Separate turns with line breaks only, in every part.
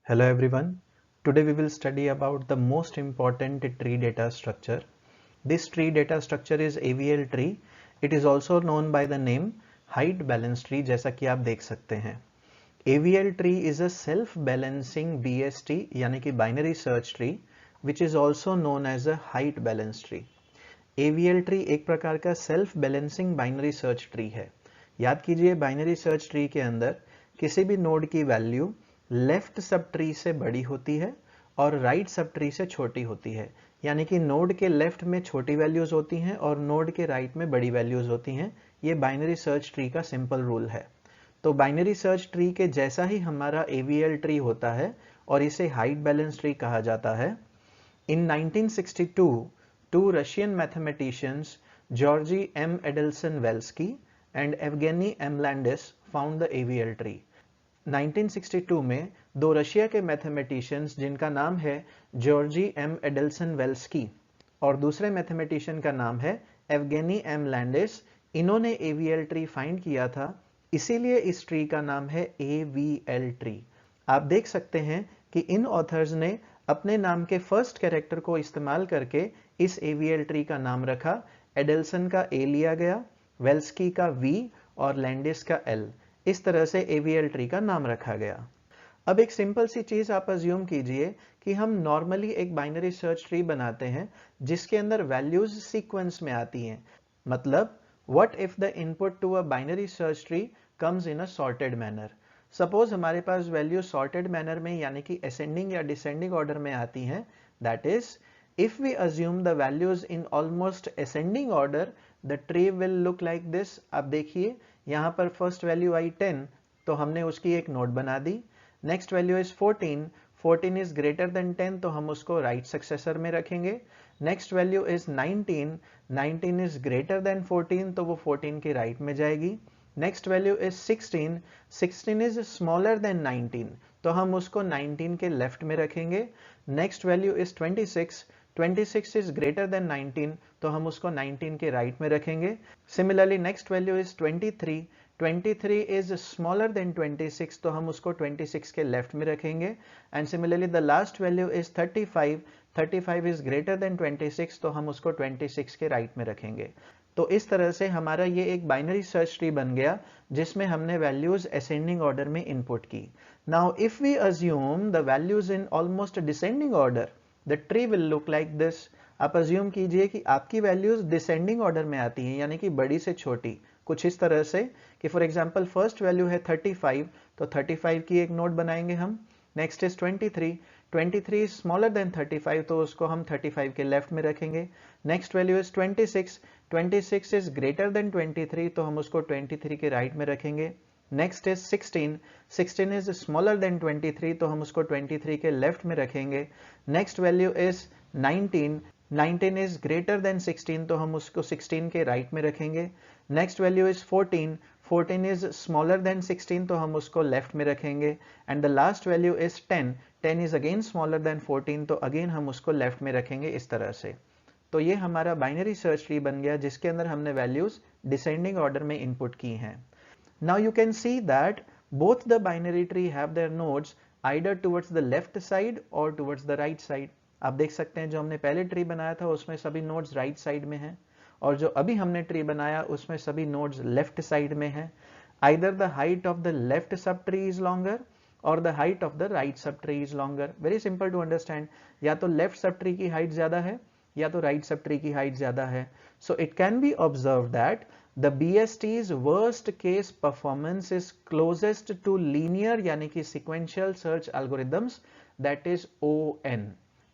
Hello everyone. Today we will study about the most important tree data structure. This tree data structure is AVL tree. It is also known by the name height balance tree जैसा कि आप देख सकते हैं. AVL tree is a self-balancing BST यानी कि binary search tree which is also known as a height balance tree. AVL tree एक प्रकार का self-balancing binary search tree है. याद कीजिए binary search tree के अंदर किसी भी नोड की वैल्यू लेफ्ट सब ट्री से बड़ी होती है और राइट सब ट्री से छोटी होती है. यानी कि नोड के लेफ्ट में छोटी वैल्यूज होती हैं और नोड के राइट में बड़ी वैल्यूज होती हैं. ये बाइनरी सर्च ट्री का सिंपल रूल है. तो बाइनरी सर्च ट्री के जैसा ही हमारा AVL ट्री होता है और इसे हाइट बैलेंस ट्री कहा जाता है. In 1962, two Russian mathematicians, Georgy M. Adelson-Velsky and Evgeny M. Landis, found the AVL tree. 1962 में दो रशिया के मैथमेटिशियंस जिनका नाम है जॉर्जी एम एडल्सन वेल्स्की और दूसरे मैथमेटिशियन का नाम है एवगेनी एम लैंडिस, इन्होंने AVL ट्री फाइंड किया था. इसीलिए इस ट्री का नाम है AVL ट्री. आप देख सकते हैं कि इन ऑथर्स ने अपने नाम के फर्स्ट कैरेक्टर को इस्तेमाल करके इस AVL ट्री का नाम रखा. एडल्सन का A लिया गया, वेल्स्की का V और लैंडिस का L. इस तरह से AVL ट्री का नाम रखा गया. अब एक सिंपल सी चीज आप अज्यूम कीजिए कि हम नॉर्मली एक बाइनरी सर्च ट्री बनाते हैं जिसके अंदर वैल्यूज सीक्वेंस में आती हैं. मतलब what if the input to a binary search tree comes in a sorted manner. Suppose हमारे पास वैल्यू सॉर्टेड मैनर में यानी कि असेंडिंग या डिसेंडिंग ऑर्डर में आती हैं. That is if we assume the values in almost ascending order, the tree will look like this. आप देखिए यहाँ पर फर्स्ट वैल्यू आई 10 तो हमने उसकी एक नोड बना दी. Next value is 14, 14 is greater than 10 तो हम उसको राइट सक्सेसर में रखेंगे. Next value is 19, 19 is greater than 14 तो वो 14 के राइट में जाएगी. Next value is 16, 16 is smaller than 19 तो हम उसको 19 के लेफ्ट में रखेंगे. Next value is 26, 26 is greater than 19 तो हम उसको 19 के राइट में रखेंगे. Similarly next value is 23, 23 is smaller then 26 तो हम उसको 26 के लेफ्ट में रखेंगे. And similarly the last value is 35, 35 is greater then 26 तो हम उसको 26 के राइट में रखेंगे. तो इस तरह से हमारा ये एक बाइनरी सर्च ट्री बन गया जिसमें हमने वैल्यूज असेंडिंग ऑर्डर में इनपुट की. Now if we assume the values in almost descending order, the tree will look like this. आप अज्यूम कीजिए कि आपकी वैल्यूज डिसेंडिंग ऑर्डर में आती हैं यानी कि बड़ी से छोटी, कुछ इस तरह से कि फॉर एग्जांपल फर्स्ट वैल्यू है 35 तो 35 की एक नोड बनाएंगे हम. नेक्स्ट इज 23, 23 स्मॉलर देन 35 तो उसको हम 35 के लेफ्ट में रखेंगे. Next value is 26, 26 is greater then 23 तो हम उसको 23 के राइट में रखेंगे. Next is 16, 16 is smaller then 23 तो हम उसको 23 के लेफ्ट में रखेंगे. Next value is 19, 19 is greater then 16 तो हम उसको 16 के राइट में रखेंगे. Next value is 14, 14 is smaller then 16 तो हम उसको लेफ्ट में रखेंगे. And the last value is 10, 10 is again smaller than 14 तो अगेन हम उसको लेफ्ट में रखेंगे इस तरह से. तो ये हमारा बाइनरी सर्च ट्री बन गया जिसके अंदर हमने वैल्यूज डिसेंडिंग ऑर्डर में इनपुट की हैं. Now you can see that both the binary tree have their nodes either towards the left side or towards the right side. आप देख सकते हैं जो हमने पहले ट्री बनाया था उसमें सभी नोड्स राइट साइड में हैं और जो अभी हमने ट्री बनाया उसमें सभी नोड्स लेफ्ट साइड में हैं. Either the height of the left subtree is longer or the height of the right subtree is longer. Very simple to understand. या तो लेफ्ट सबट्री की हाइट ज्यादा है या तो राइट सबट्री की हाइट ज्यादा है. So it can be observed that the BST's worst case performance is closest to linear यानी कि sequential search algorithms, that is ON.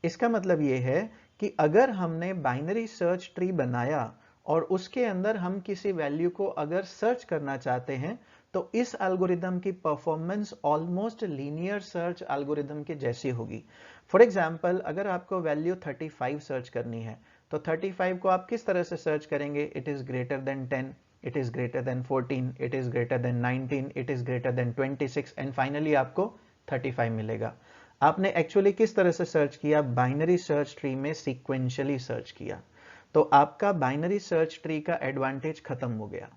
इसका मतलब ये है कि अगर हमने बाइनरी सर्च ट्री बनाया और उसके अंदर हम किसी वैल्यू को अगर सर्च करना चाहते हैं तो इस एल्गोरिदम की performance almost linear search algorithm के जैसी होगी. फॉर एग्जांपल अगर आपको वैल्यू 35 सर्च करनी है तो 35 को आप किस तरह से सर्च करेंगे? It is greater than 10, it is greater than 14, it is greater than 19, it is greater then 26 and finally आपको 35 मिलेगा. आपने एक्चुअली किस तरह से सर्च किया? बाइनरी सर्च ट्री में सीक्वेंशियली सर्च किया. तो आपका बाइनरी सर्च ट्री का एडवांटेज खत्म हो गया.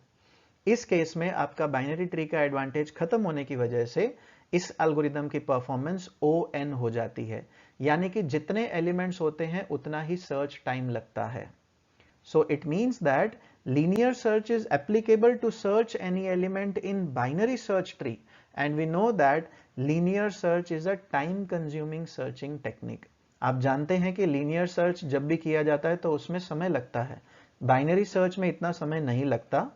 इस केस में आपका बाइनरी ट्री का एडवांटेज खत्म होने की वजह से इस एल्गोरिदम की परफॉर्मेंस ON हो जाती है, यानी कि जितने एलिमेंट्स होते हैं उतना ही सर्च टाइम लगता है. So it means that linear search is applicable to search any element in binary search tree, and we know that linear search is a time consuming searching technique. आप जानते हैं कि linear search जब भी किया जाता है तो उसमें समय लगता है, binary search में इतना समय नहीं लगता.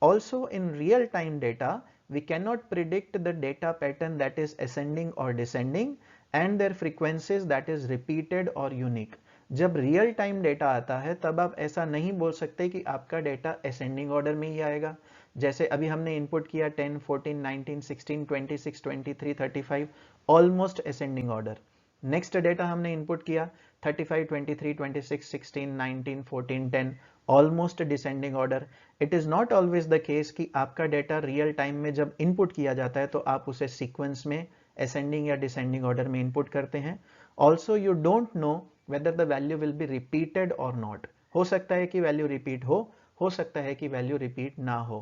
Also in real time data, we cannot predict the data pattern that is ascending or descending and their frequencies that is repeated or unique. जब रियल टाइम डेटा आता है तब आप ऐसा नहीं बोल सकते कि आपका डेटा असेंडिंग ऑर्डर में ही आएगा. जैसे अभी हमने इनपुट किया 10, 14, 19, 16, 26, 23, 35 almost ascending order. Next data हमने इनपुट किया 35, 23, 26, 16, 19, 14, 10 almost descending order. It is not always the case कि आपका डेटा रियल टाइम में जब इनपुट किया जाता है तो आप उसे सीक्वेंस में असेंडिंग या डिसेंडिंग ऑर्डर में इनपुट करते हैं. Also you don't know whether the value will be repeated or not. हो सकता है कि वैल्यू रिपीट हो सकता है कि वैल्यू रिपीट ना हो.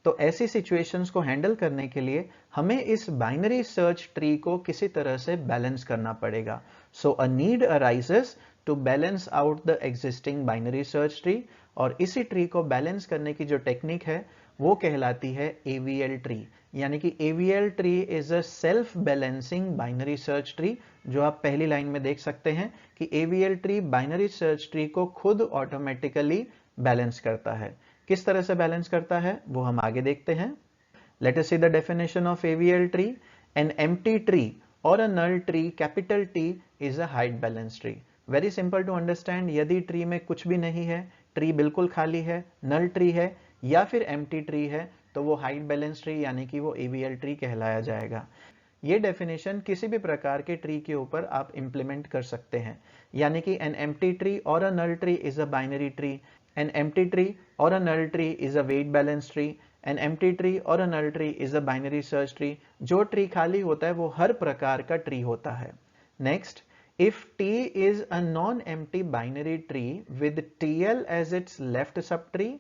तो ऐसी सिचुएशंस को हैंडल करने के लिए हमें इस बाइनरी सर्च ट्री को किसी तरह से बैलेंस करना पड़ेगा. So a need arises to balance out the existing binary search tree, और इसी ट्री को बैलेंस करने की जो टेक्निक है वो कहलाती है AVL ट्री. यानी कि AVL tree is a self balancing binary search tree, जो आप पहली लाइन में देख सकते हैं कि AVL tree binary search tree को खुद ऑटोमेटिकली बैलेंस करता है. किस तरह से बैलेंस करता है वो हम आगे देखते हैं. Let us see the definition of AVL tree. An empty tree और a null tree capital T is a height balance tree. Very simple to understand. यदि ट्री में कुछ भी नहीं है, ट्री बिल्कुल खाली है, नल ट्री है या फिर एम्प्टी ट्री है, तो वो हाइट बैलेंस ट्री यानी कि वो AVL ट्री कहलाया जाएगा. ये डेफिनेशन किसी भी प्रकार के ट्री के ऊपर आप इंप्लीमेंट कर सकते हैं. यानी कि एन एम्प्टी ट्री और a null tree is a binary tree, an empty tree और a null tree is a weight balance tree, an empty tree और a null tree is a binary search tree. जो tree खाली होता है वो हर प्रकार का ट्री होता है. Next, if T is a non-empty binary tree with TL as its left subtree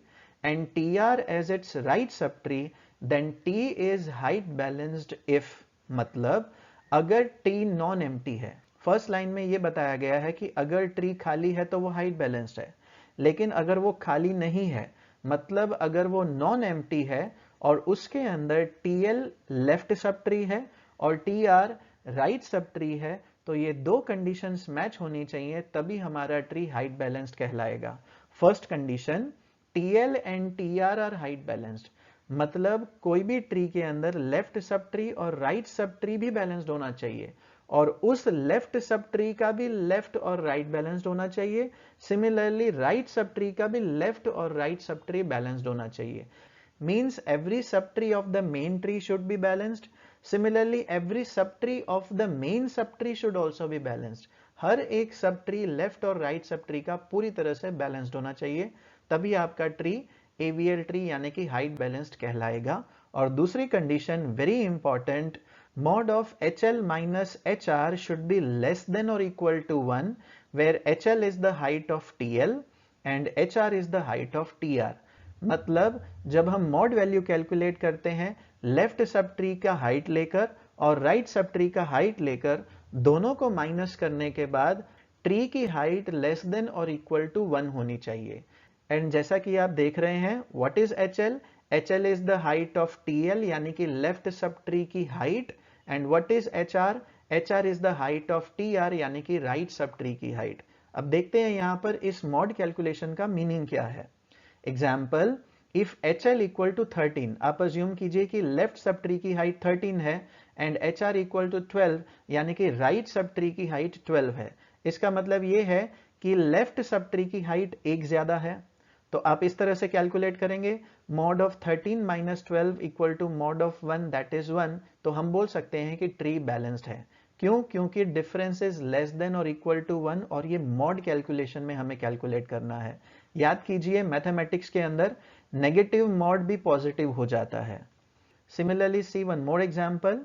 and TR as its right subtree, then T is height balanced if. मतलब अगर T non-empty है, फर्स्ट लाइन में ये बताया गया है कि अगर ट्री खाली है तो वो हाइट बैलेंस्ड है. लेकिन अगर वो खाली नहीं है, मतलब अगर वो non-empty है और उसके अंदर TL लेफ्ट सब ट्री है और TR राइट सब ट्री है, तो ये दो कंडीशंस मैच होनी चाहिए, तभी हमारा ट्री हाइट बैलेंस्ड कहलाएगा. First condition, TL and TR are height balanced. मतलब कोई भी ट्री के अंदर लेफ्ट सब ट्री और राइट सब ट्री भी बैलेंस्ड होना चाहिए, और उस लेफ्ट सब ट्री का भी लेफ्ट और राइट बैलेंस्ड होना चाहिए. सिमिलरली राइट सब ट्री का भी लेफ्ट और राइट सब ट्री बैलेंस्ड होना चाहिए. Means every subtree of the main tree should be balanced. Similarly, every subtree of the main subtree should also be balanced. हर एक subtree left और right subtree का पूरी तरह से बैलेंस्ड होना चाहिए, तभी आपका ट्री AVL ट्री यानी कि हाइट बैलेंस्ड कहलाएगा. और दूसरी condition very important, mod of HL minus HR should be less than or equal to 1, where HL is the height of TL and HR is the height of TR. मतलब जब हम mod value calculate करते हैं left sub tree का height लेकर और right sub tree का height लेकर, दोनों को माइनस करने के बाद ट्री की हाइट लेस देन और इक्वल टू 1 होनी चाहिए. एंड जैसा कि आप देख रहे हैं, what is HL? HL is the height of TL यानी कि लेफ्ट सब ट्री की height. And what is HR? HR is the height of TR यानी कि राइट सब ट्री की हाइट. अब देखते हैं यहां पर इस मॉड कैलकुलेशन का मीनिंग क्या है. Example, if HL equal to 13, आप अज्यूम कीजिए कि लेफ्ट सब ट्री की हाइट 13 है एंड HR इक्वल टू 12 यानी कि राइट सब ट्री की हाइट 12 है. इसका मतलब ये है कि लेफ्ट सब ट्री की हाइट एक ज्यादा है. तो आप इस तरह से कैलकुलेट करेंगे, mod of 13 minus 12 equal to mod of 1 that is 1. तो हम बोल सकते हैं कि ट्री बैलेंस्ड है. क्यों? क्योंकि डिफरेंस इज लेस देन और इक्वल टू 1 और ये मॉड कैलकुलेशन में हमें कैलकुलेट करना है. याद कीजिए मैथमेटिक्स के अंदर नेगेटिव मॉड भी पॉजिटिव हो जाता है. Similarly see one more example,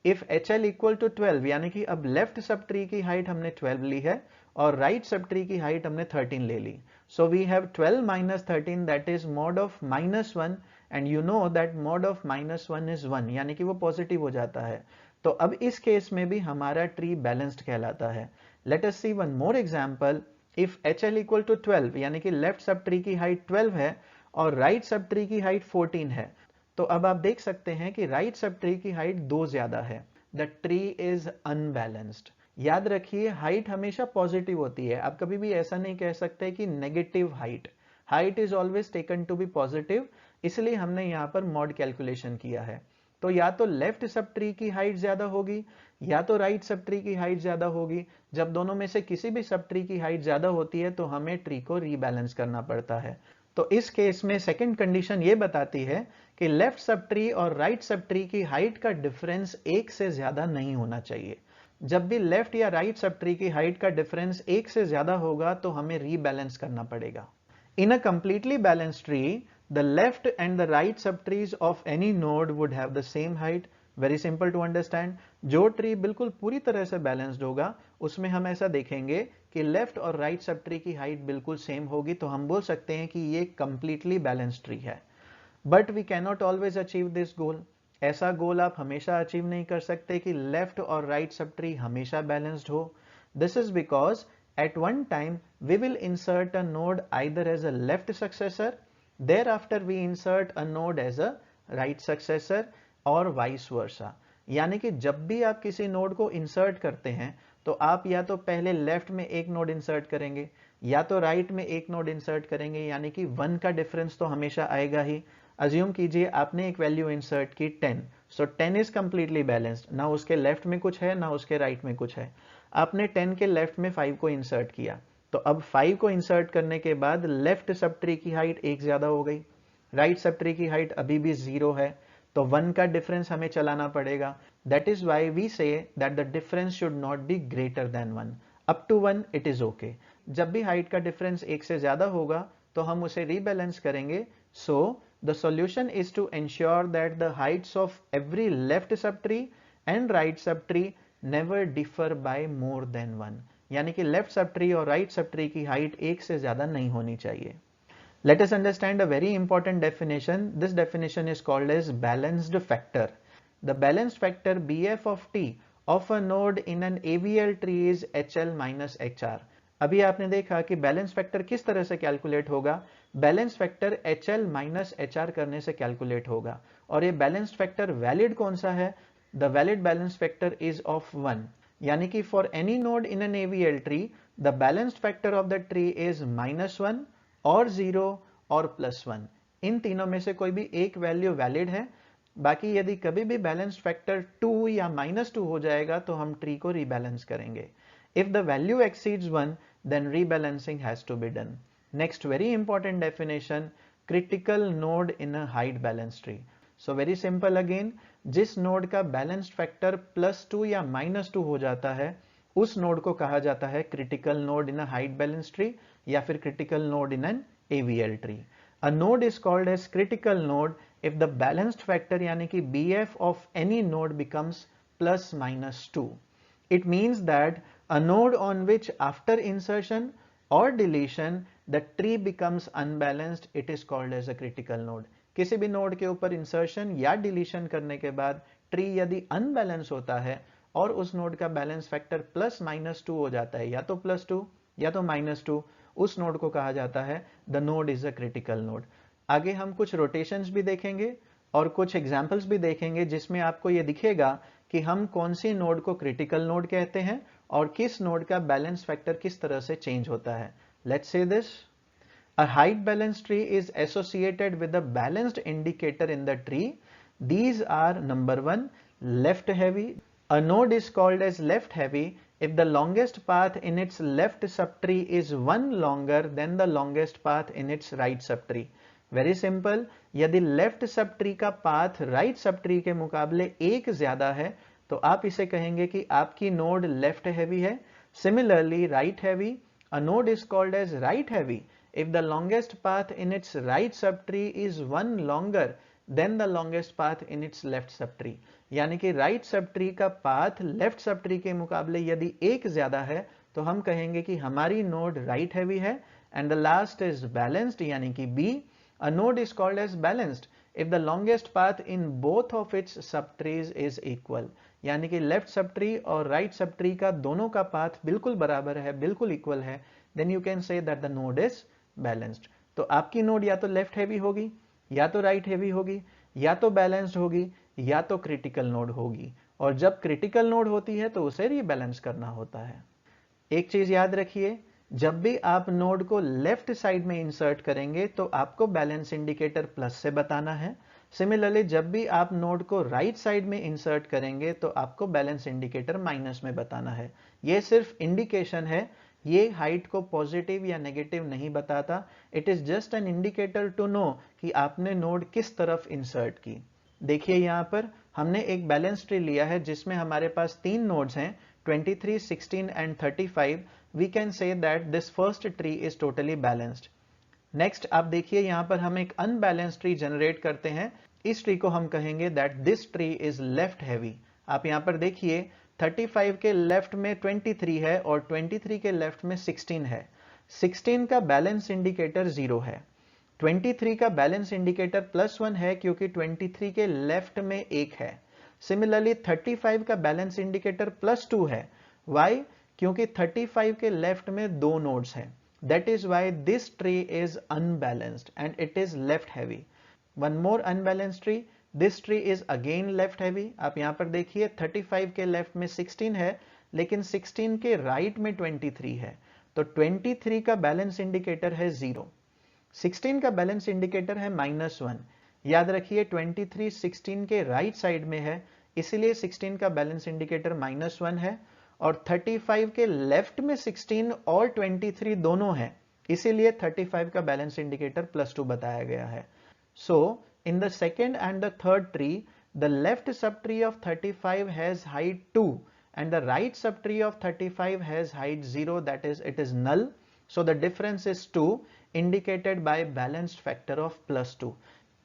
if HL equal to 12 यानी कि अब लेफ्ट सब ट्री की हाइट हमने 12 ली है और राइट सब ट्री की हाइट हमने 13 ले ली. So we have 12 minus 13 that is mod of minus 1 and you know that mod of minus 1 is 1 यानी कि वो पॉजिटिव हो जाता है. तो अब इस केस में भी हमारा ट्री बैलेंस्ड कहलाता है। Let us see one more example. If HL equal to 12 यानी कि लेफ्ट सब ट्री की हाइट 12 है और राइट सब ट्री की हाइट 14 है, तो अब आप देख सकते हैं कि राइट सब ट्री की हाइट 2 ज्यादा है। The tree is unbalanced. याद रखिए हाइट हमेशा पॉजिटिव होती है, आप कभी भी ऐसा नहीं कह सकते कि negative height. Height is always taken to be positive, इसलिए हमने यहां पर मॉड कैलकुलेशन किया है। तो या तो लेफ्ट सब ट्री की हाइट ज्यादा होगी या तो राइट सब ट्री की हाइट ज्यादा होगी। जब दोनों में से किसी भी सब ट्री की हाइट ज्यादा होती है तो हमें ट्री को रीबैलेंस करना पड़ता है। तो इस केस में सेकंड कंडीशन ये बताती है कि लेफ्ट सब ट्री और राइट सब ट्री की हाइट का डिफरेंस 1 से ज्यादा नहीं होना चाहिए। जब भी लेफ्ट या राइट सब ट्री की हाइट का डिफरेंस 1 से ज्यादा होगा तो हमें रीबैलेंस करना पड़ेगा। In a completely balanced tree, the left and the right subtrees of any node would have the same height. Very simple to understand. जो ट्री बिल्कुल पूरी तरह से बैलेंस्ड होगा उसमें हम ऐसा देखेंगे कि लेफ्ट और राइट सब ट्री की हाइट बिल्कुल सेम होगी, तो हम बोल सकते हैं कि ये कंप्लीटली बैलेंस्ड ट्री है। But we cannot always achieve this goal. ऐसा गोल आप हमेशा अचीव नहीं कर सकते कि लेफ्ट और राइट सब ट्री हमेशा बैलेंस्ड हो। This is because at one time we will insert a node either as a left successor, thereafter we insert a node as a right successor और vice versa। यानी कि जब भी आप किसी node को इंसर्ट करते हैं तो आप या तो पहले लेफ्ट में एक नोड इंसर्ट करेंगे या तो राइट में एक नोड इंसर्ट करेंगे, यानी कि 1 का डिफरेंस तो हमेशा आएगा ही। अज्यूम कीजिए आपने एक वैल्यू इंसर्ट की 10, सो 10 इज कंप्लीटली बैलेंस्ड, ना उसके लेफ्ट में कुछ है ना उसके राइट में कुछ है। आपने 10 के लेफ्ट में 5 को इंसर्ट किया, तो अब 5 को इंसर्ट करने के बाद लेफ्ट सब ट्री की हाइट 1 ज्यादा हो गई, राइट सब ट्री की हाइट अभी भी 0 है, तो 1 का डिफरेंस हमें चलाना पड़ेगा। That is why we say that the difference should not be greater than 1। Up to 1 it is okay. जब भी हाइट का डिफरेंस 1 से ज्यादा होगा तो हम उसे रीबैलेंस करेंगे। So the solution is to ensure that the heights of every left sub tree and right sub tree never differ by more than 1, यानी कि लेफ्ट सब ट्री और राइट सब ट्री की हाइट 1 से ज्यादा नहीं होनी चाहिए। Let us understand a very important definition. This definition is called as balanced factor. The balanced factor BF of T of a node in an AVL tree is HL minus HR. अभी आपने देखा कि balance factor किस तरह से calculate होगा। Balance factor HL minus HR करने से कैलकुलेट होगा, और ये बैलेंस फैक्टर वैलिड कौन सा है? The valid balance factor is of 1, यानी कि for any node in an AVL tree the balanced factor of the tree is -1 और 0 और +1। इन तीनों में से कोई भी एक वैल्यू वैलिड है। बाकी यदि कभी भी बैलेंस्ड फैक्टर 2 या -2 हो जाएगा तो हम ट्री को रीबैलेंस करेंगे। If the value exceeds 1 then rebalancing has to be done. Next very important definition, critical node in a height balanced tree. So very simple again, जिस नोड का बैलेंस्ड फैक्टर +2 या -2 हो जाता है उस नोड को कहा जाता है critical node in a height balanced tree या फिर critical node in an AVL tree. A node is called as critical node if the balanced factor यानी कि BF of any node becomes ±2. It means that a node on which after insertion or deletion the tree becomes unbalanced, it is called as a critical node. किसी भी node के ऊपर insertion या deletion करने के बाद ट्री यदि unbalance होता है और उस नोड का बैलेंस फैक्टर +-2 हो जाता है, या तो +2 या तो -2, उस नोड को कहा जाता है the node is a critical node. आगे हम कुछ रोटेशंस भी देखेंगे और कुछ एग्जांपल्स भी देखेंगे जिसमें आपको ये दिखेगा कि हम कौन सी नोड को क्रिटिकल नोड कहते हैं और किस नोड का बैलेंस फैक्टर किस तरह से चेंज होता है। Let's say this. A height balanced tree is associated with a balanced indicator in the tree. These are number 1, left heavy. A node is called as left heavy if the longest path in its left subtree is 1 longer than the longest path in its right subtree. Very simple, यदि left sub tree का path right sub tree के मुकाबले 1 ज्यादा है तो आप इसे कहेंगे कि आपकी नोड लेफ्ट हैवी है। Similarly right heavy, a node is called as right heavy if the longest path in its right subtree is 1 longer than the longest path in its left subtree. यानी कि right subtree का path left subtree के मुकाबले यदि 1 ज्यादा है तो हम कहेंगे कि हमारी नोड राइट हैवी है। And the last is balanced यानी कि B. A node is called as balanced if the longest path in both of its subtrees is equal. यानी कि लेफ्ट सब ट्री और राइट सब ट्री का दोनों का path बिल्कुल बराबर है, बिल्कुल इक्वल है, then you can say that the node is balanced. तो आपकी नोड या तो लेफ्ट हैवी होगी, या तो राइट हैवी होगी, या तो बैलेंस्ड होगी, या तो क्रिटिकल नोड होगी। और जब क्रिटिकल नोड होती है तो उसे रीबैलेंस करना होता है। एक चीज याद रखिए, जब भी आप नोड को लेफ्ट साइड में इंसर्ट करेंगे तो आपको बैलेंस इंडिकेटर प्लस से बताना है। सिमिलरली जब भी आप नोड को राइट साइड में इंसर्ट करेंगे तो आपको बैलेंस इंडिकेटर माइनस में बताना है। यह सिर्फ इंडिकेशन है, ये हाइट को पॉजिटिव या नेगेटिव नहीं बताता। It is just an indicator to know कि आपने नोड किस तरफ इंसर्ट की। देखिए यहां पर हमने एक बैलेंस ट्री लिया है जिसमें हमारे पास 3 नोड्स हैं, 23, 16 and 35. We can say that this first tree is totally balanced. Next आप देखिए यहां पर हम एक अनबैलेंस्ड ट्री जनरेट करते हैं। इस ट्री को हम कहेंगे that this tree is left heavy. आप यहां पर देखिए 35 के लेफ्ट में 23 है और 23 के लेफ्ट में 16 है। 16 का बैलेंस इंडिकेटर 0 है। 23 का बैलेंस इंडिकेटर +1 है क्योंकि 23 के लेफ्ट में 1 है। सिमिलरली 35 का बैलेंस इंडिकेटर +2 है। वाई? क्योंकि 35 के लेफ्ट में 2 नोड्स हैं। That is why this tree is unbalanced and it is left heavy. One more unbalanced tree, this tree is again left heavy. आप यहां पर देखिए 35 के लेफ्ट में 16 है, लेकिन 16 के राइट में 23 है, तो 23 का बैलेंस इंडिकेटर है 0। 16 का बैलेंस इंडिकेटर है -1। याद रखिए 23 16 के राइट साइड में है, इसलिए 16 का बैलेंस इंडिकेटर -1 है। और 35 के लेफ्ट में 16 और 23 दोनों हैं, इसीलिए 35 का बैलेंस इंडिकेटर +2 बताया गया है। So in the second and the third tree, the left sub tree of 35 has height 2 and the right subtree of 35 has height 0, that is it is null. So the difference is 2 indicated by balanced factor of +2.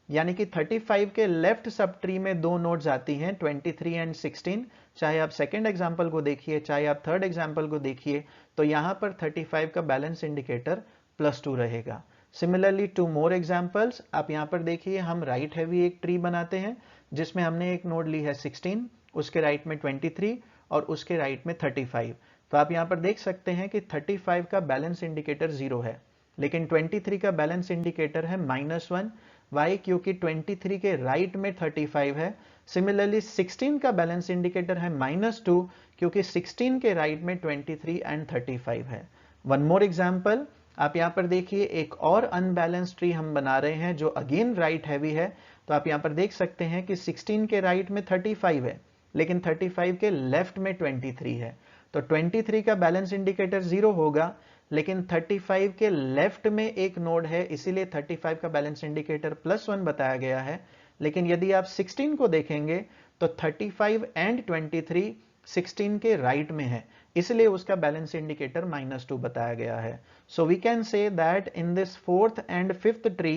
यानी कि 35 के left sub tree में 2 nodes आती हैं 23 and 16। चाहे आप second example को देखिए, चाहे आप थर्ड एग्जाम्पल को देखिए, तो यहां पर 35 का बैलेंस इंडिकेटर +2 रहेगा। Similarly 2 more examples. आप यहां पर देखिए हम राइट हैवी एक ट्री बनाते हैं जिसमें हमने एक नोड ली है 16, उसके राइट में 23 और उसके राइट में 35। तो आप यहां पर देख सकते हैं कि 35 का बैलेंस इंडिकेटर 0 है, लेकिन 23 का बैलेंस इंडिकेटर है -1। वाई? क्योंकि 23 के राइट में 35 है। सिमिलरली 16 का बैलेंस इंडिकेटर है -2 क्योंकि 16 के राइट में 23 एंड 35 है। One more example. आप यहां पर देखिए एक और अनबैलेंस्ड ट्री हम बना रहे हैं जो अगेन राइट हैवी है। तो आप यहां पर देख सकते हैं कि 16 के राइट में 35 है, लेकिन 35 के लेफ्ट में 23 है। तो 23 का बैलेंस इंडिकेटर 0 होगा, लेकिन 35 के लेफ्ट में एक नोड है, इसीलिए 35 का बैलेंस इंडिकेटर +1 बताया गया है। लेकिन यदि आप 16 को देखेंगे तो 35 एंड 23 16 के राइट में है, इसलिए उसका बैलेंस इंडिकेटर -2 बताया गया है। So we can say that in this fourth and fifth tree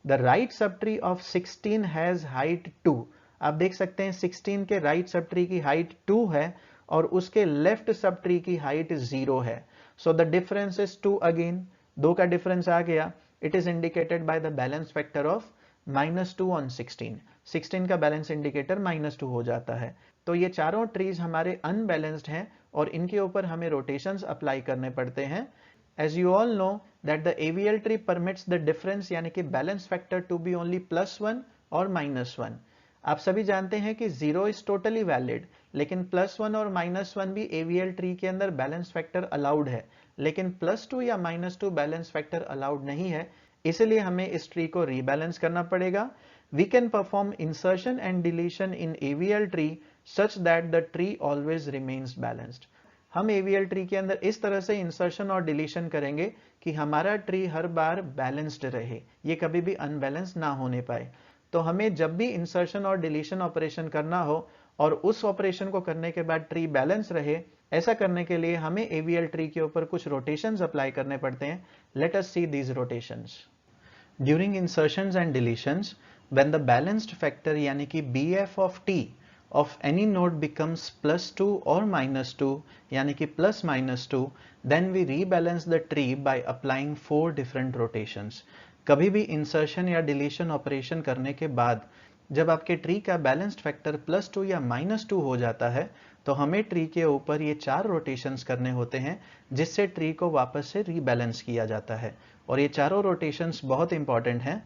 the right sub tree of 16 has height 2। आप देख सकते हैं 16 के राइट सब ट्री की हाइट 2 है और उसके लेफ्ट सब ट्री की हाइट 0 है। So the difference is 2 again. 2 का डिफरेंस आ गया। It is indicated by the balance factor of -2 on 16। 16 का बैलेंस इंडिकेटर -2 हो जाता है। तो ये चारों ट्रीज हमारे अनबैलेंस्ड हैं और इनके ऊपर हमें रोटेशंस अप्लाई करने पड़ते हैं। As you all know that the AVL tree permits the difference यानी कि balance factor to be only +1 और -1। आप सभी जानते हैं कि 0 इज टोटली वैलिड, लेकिन +1 और -1 भी AVL ट्री के अंदर बैलेंस फैक्टर अलाउड है, लेकिन +2 या -2 बैलेंस फैक्टर अलाउड नहीं है। इसलिए हमें इस ट्री को रीबैलेंस करना पड़ेगा। We can perform insertion and deletion in AVL tree such that the tree always remains balanced. हम AVL ट्री के अंदर इस तरह से इंसर्शन और डिलीशन करेंगे कि हमारा ट्री हर बार बैलेंस्ड रहे, ये कभी भी अनबैलेंस ना होने पाए। तो हमें जब भी इंसर्शन और डिलीशन ऑपरेशन करना हो और उस ऑपरेशन को करने के बाद ट्री बैलेंस रहे, ऐसा करने के लिए हमें AVL ट्री के ऊपर कुछ रोटेशंस अप्लाई करने पड़ते हैं। Let us see these rotations. During insertions and deletions, when the balanced factor यानी कि BF of T of any node becomes +2 or -2 यानी कि +-2, then we rebalance the tree by applying 4 different rotations। कभी भी insertion या deletion operation करने के बाद जब आपके ट्री का बैलेंस्ड फैक्टर +2 या -2 हो जाता है तो हमें ट्री के ऊपर ये 4 रोटेशंस करने होते हैं जिससे ट्री को वापस से रीबैलेंस किया जाता है। और ये चारों रोटेशंस बहुत इंपॉर्टेंट हैं।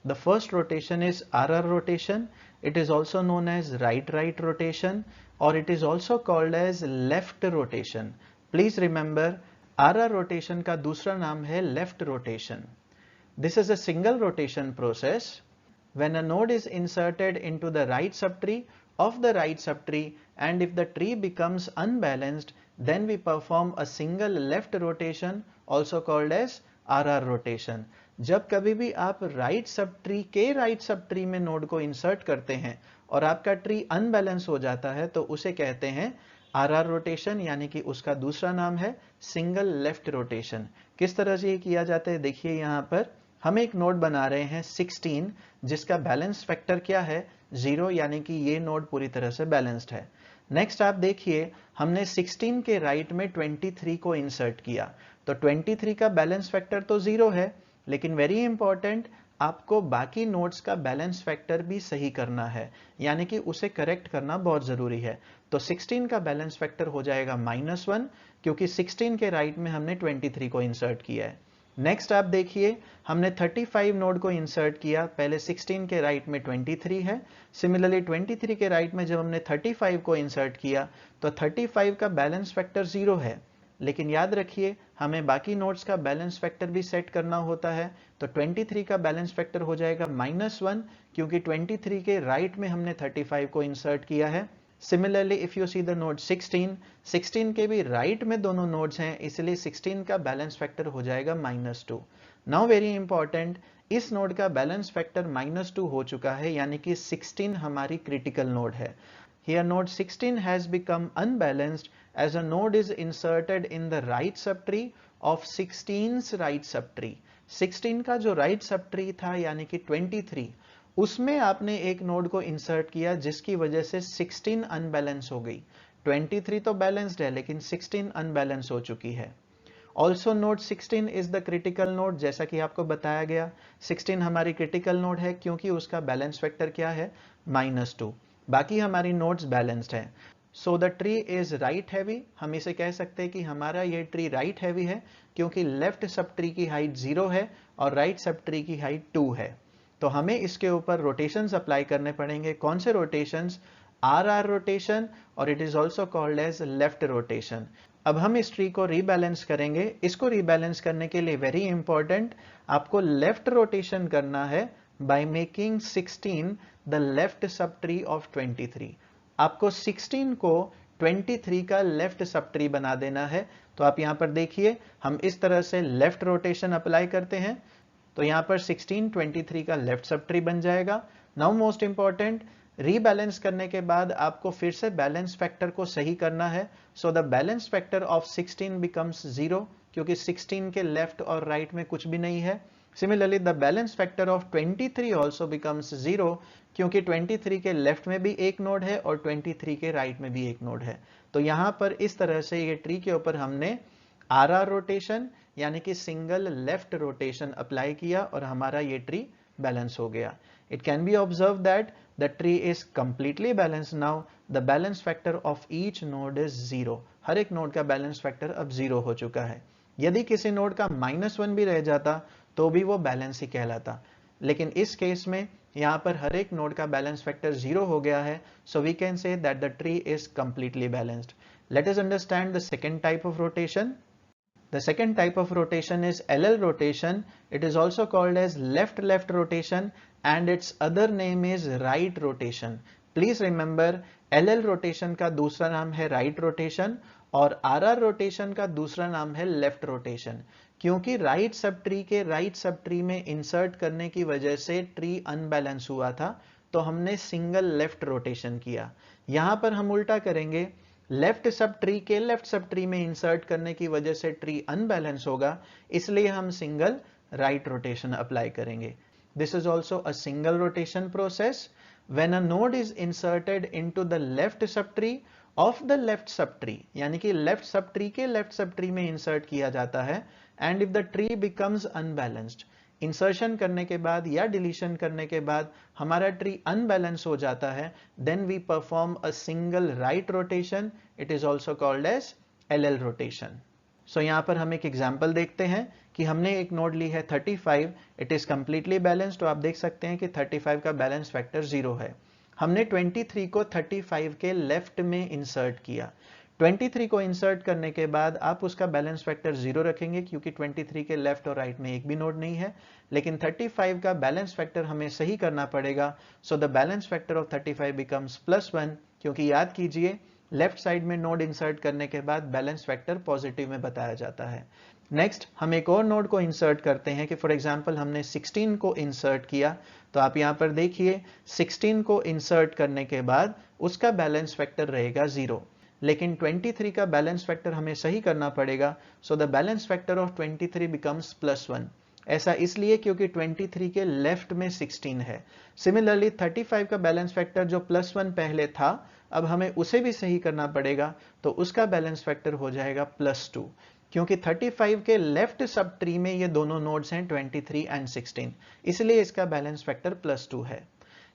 The first rotation is RR rotation, it is also known as right rotation और it is also called as left rotation. Please remember, RR rotation का दूसरा नाम है left rotation. This is a single rotation process. When a node is inserted into the right subtree of the right subtree and if the tree becomes unbalanced, then we perform a single left rotation also called as RR rotation. जब कभी भी आप right subtree के right subtree में node को insert करते हैं और आपका ट्री अनबैलेंस हो जाता है तो उसे कहते हैं RR रोटेशन, यानी कि उसका दूसरा नाम है सिंगल लेफ्ट रोटेशन। किस तरह से ये किया जाता है देखिए, यहाँ पर हम एक नोड बना रहे हैं 16 जिसका बैलेंस फैक्टर क्या है 0, यानी कि ये नोड पूरी तरह से बैलेंस्ड है। नेक्स्ट आप देखिए, हमने 16 के राइट में 23 को इंसर्ट किया तो 23 का बैलेंस फैक्टर तो 0 है, लेकिन वेरी इंपॉर्टेंट, आपको बाकी नोड्स का बैलेंस फैक्टर भी सही करना है, यानी कि उसे करेक्ट करना बहुत जरूरी है। तो 16 का बैलेंस फैक्टर हो जाएगा -1 क्योंकि 16 के राइट में हमने 23 को इंसर्ट किया है। नेक्स्ट आप देखिए, हमने 35 नोड को इंसर्ट किया, पहले 16 के राइट में 23 है, सिमिलरली 23 के राइट में जब हमने 35 को इंसर्ट किया तो 35 का बैलेंस फैक्टर 0 है, लेकिन याद रखिए हमें बाकी नोड्स का बैलेंस फैक्टर भी सेट करना होता है। तो 23 का बैलेंस फैक्टर हो जाएगा -1 क्योंकि 23 के राइट में हमने 35 को इंसर्ट किया है। Similarly if you see the node 16 के भी राइट में दोनों नोड्स हैं, इसलिए 16 का बैलेंस फैक्टर हो जाएगा -2। नाउ वेरी इंपॉर्टेंट, इस नोड का बैलेंस फैक्टर -2 हो चुका है, यानी कि 16 हमारी क्रिटिकल नोड है। Here node 16 has become unbalanced as a node is inserted in the right subtree of 16's right subtree. 16 का जो right subtree था यानी कि 23, उसमें आपने एक नोड को इंसर्ट किया जिसकी वजह से 16 अनबैलेंस हो गई। 23 तो बैलेंस्ड है लेकिन 16 अनबैलेंस हो चुकी है। Also node 16 is the critical node, जैसा कि आपको बताया गया 16 हमारी क्रिटिकल नोड है क्योंकि उसका बैलेंस फैक्टर क्या है -2। बाकी हमारी नोड्स बैलेंस्ड हैं। So the tree is right heavy, हम इसे कह सकते हैं कि हमारा ये ट्री राइट हैवी है क्योंकि लेफ्ट सब ट्री की हाइट 0 है और राइट सब ट्री की हाइट 2 है। तो हमें इसके ऊपर रोटेशंस अप्लाई करने पड़ेंगे। कौन से रोटेशंस? RR रोटेशन और it is also called as left rotation. अब हम इस ट्री को रीबैलेंस करेंगे। इसको रीबैलेंस करने के लिए वेरी इंपॉर्टेंट, आपको लेफ्ट रोटेशन करना है by making 16 the left subtree of 23। आपको 16 को 23 का लेफ्ट सबट्री बना देना है। तो आप यहां पर देखिए, हम इस तरह से लेफ्ट रोटेशन अप्लाई करते हैं तो यहां पर 16 23 का लेफ्ट सबट्री बन जाएगा। नाउ मोस्ट इंपॉर्टेंट, रीबैलेंस करने के बाद आपको फिर से बैलेंस फैक्टर को सही करना है। So the balance factor of 16 becomes 0 क्योंकि 16 के लेफ्ट और राइट में कुछ भी नहीं है। Similarly, the balance factor of 23 also becomes 0 क्योंकि 23 के लेफ्ट में भी एक नोड है और 23 के राइट में भी एक नोड है। तो यहां पर इस तरह से ये ट्री के ऊपर हमने RR रोटेशन यानी कि सिंगल लेफ्ट रोटेशन अप्लाई किया और हमारा ये ट्री बैलेंस हो गया। It can be observe that the tree is completely balance now. The balance factor of each node is 0। हर एक नोड का बैलेंस फैक्टर अब 0 हो चुका है। यदि किसी नोड का -1 भी रह जाता तो भी वो बैलेंस ही कहलाता, लेकिन इस केस में यहां पर हर एक नोड का बैलेंस फैक्टर 0 हो गया है। So we can say that the tree is completely balanced. Let us understand the second type of rotation. The second type of rotation is LL rotation. It is also called as left rotation and its other name is right rotation. Please remember, LL rotation का दूसरा नाम है right rotation और RR rotation का दूसरा नाम है left rotation। क्योंकि राइट सब ट्री के राइट सब ट्री में इंसर्ट करने की वजह से ट्री अनबैलेंस हुआ था तो हमने सिंगल लेफ्ट रोटेशन किया। यहां पर हम उल्टा करेंगे, लेफ्ट सब ट्री के लेफ्ट सब ट्री में इंसर्ट करने की वजह से ट्री अनबैलेंस होगा, इसलिए हम सिंगल राइट रोटेशन अप्लाई करेंगे। This is also a single rotation process. When a node is inserted into the left sub tree of the left sub tree, यानी कि लेफ्ट सब ट्री के left sub tree में insert किया जाता है, and if the tree becomes unbalanced, insertion करने के बाद या डिलीशन करने के बाद हमारा ट्री अनबैलेंस हो जाता है, then we perform a single right rotation, it is also called as LL rotation. So यहाँ पर हम एक एग्जाम्पल देखते हैं कि हमने एक नोड ली है 35, इट इज कंप्लीटली बैलेंस्ड। तो आप देख सकते हैं कि 35 का बैलेंस फैक्टर 0 है। हमने 23 को 35 के लेफ्ट में इंसर्ट किया। 23 को इंसर्ट करने के बाद आप उसका बैलेंस फैक्टर 0 रखेंगे क्योंकि 23 के लेफ्ट और राइट में एक भी नोड नहीं है, लेकिन 35 का बैलेंस फैक्टर हमें सही करना पड़ेगा। So the balance factor of 35 becomes +1, क्योंकि याद कीजिए लेफ्ट साइड में नोड इंसर्ट करने के बाद बैलेंस फैक्टर पॉजिटिव में बताया जाता है। नेक्स्ट हम एक और नोड को इंसर्ट करते हैं कि फॉर एग्जांपल हमने 16 को इंसर्ट किया। तो आप यहां पर देखिए 16 को इंसर्ट करने के बाद उसका बैलेंस फैक्टर रहेगा 0, लेकिन 23 का बैलेंस फैक्टर हमें सही करना पड़ेगा। So the balance factor of 23 becomes +1। ऐसा इसलिए क्योंकि 23 के लेफ्ट में 16 है। सिमिलरली 35 का बैलेंस फैक्टर जो +1 पहले था, अब हमें उसे भी सही करना पड़ेगा, तो उसका बैलेंस फैक्टर हो जाएगा +2, क्योंकि 35 के लेफ्ट सब ट्री में ये दोनों नोड्स हैं 23 एंड 16, इसलिए इसका बैलेंस फैक्टर +2 है।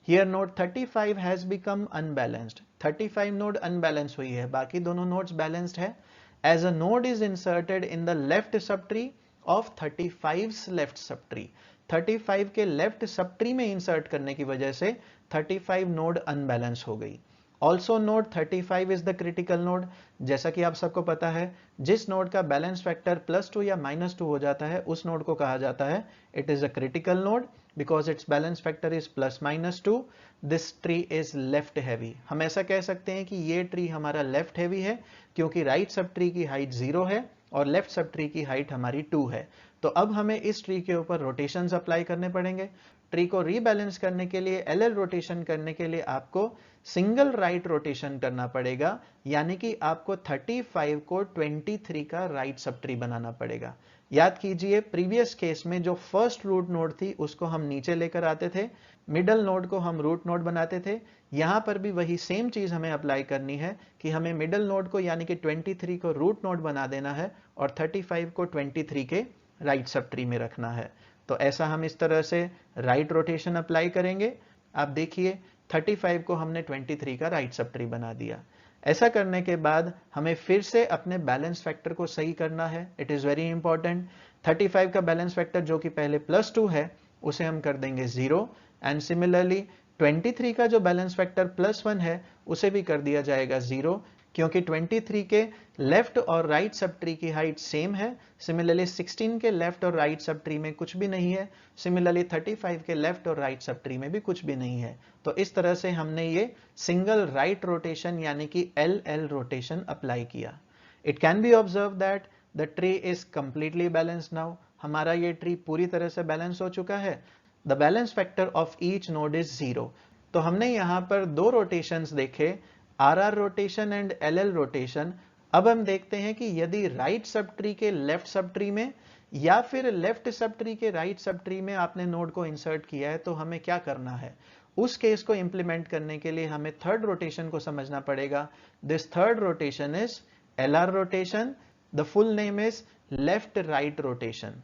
Here node 35 has become unbalanced. 35 node unbalance हुई है, बाकी दोनों नोड्स बैलेंस्ड है। As a node is inserted in the left subtree of 35's left subtree. 35 के लेफ्ट सब ट्री में इंसर्ट करने की वजह से 35 नोड अनबैलेंस हो गई। Also node 35 is the critical node. जैसा कि आप सबको पता है, जिस नोड का बैलेंस फैक्टर +2 या -2 हो जाता है उस नोड को कहा जाता है it is a critical node, because it's balance factor is +-2। This tree is left heavy. हम ऐसा कह सकते हैं कि ये ट्री हमारा लेफ्ट हैवी है, क्योंकि राइट सब ट्री की हाइट 0 है और लेफ्ट सब ट्री की हाइट हमारी 2 है। तो अब हमें इस ट्री के ऊपर रोटेशंस अप्लाई करने पड़ेंगे। ट्री को रीबैलेंस करने के लिए, LL रोटेशन करने के लिए आपको सिंगल राइट रोटेशन करना पड़ेगा, यानी कि आपको 35 को 23 का राइट सब ट्री बनाना पड़ेगा। याद कीजिए प्रीवियस केस में जो फर्स्ट रूट नोड थी उसको हम नीचे लेकर आते थे, मिडल नोड को हम रूट नोड बनाते थे। यहां पर भी वही सेम चीज हमें अप्लाई करनी है कि हमें मिडल नोड को यानी कि 23 को रूट नोड बना देना है और 35 को 23 के राइट सब ट्री में रखना है। तो ऐसा हम इस तरह से राइट रोटेशन अप्लाई करेंगे। आप देखिए 35 को हमने 23 का राइट सब ट्री बना दिया। ऐसा करने के बाद हमें फिर से अपने बैलेंस फैक्टर को सही करना है। It is very important. 35 का बैलेंस फैक्टर जो कि पहले +2 है उसे हम कर देंगे 0, एंड सिमिलरली 23 का जो बैलेंस फैक्टर +1 है उसे भी कर दिया जाएगा 0, क्योंकि 23 के लेफ्ट और राइट सब ट्री की हाइट सेम है। सिमिलरली 16 के लेफ्ट और राइट सब ट्री में कुछ भी नहीं है। सिमिलरली 35 के लेफ्ट और राइट सब ट्री में भी कुछ भी नहीं है। तो इस तरह से हमने ये सिंगल राइट रोटेशन यानी कि LL रोटेशन अप्लाई किया। It can be observe that the tree is completely balanced now. हमारा ये ट्री पूरी तरह से बैलेंस हो चुका है। The balance factor of each node is 0। तो हमने यहाँ पर दो रोटेशंस देखे, RR rotation and LL rotation. अब हम देखते हैं कि यदि राइट सब ट्री के लेफ्ट सब ट्री में या फिर लेफ्ट सब ट्री के राइट सब ट्री में आपने नोड को इंसर्ट किया है तो हमें क्या करना है। उस केस को इंप्लीमेंट करने के लिए हमें थर्ड रोटेशन को समझना पड़ेगा। This third rotation is LR rotation. The full name is left right rotation.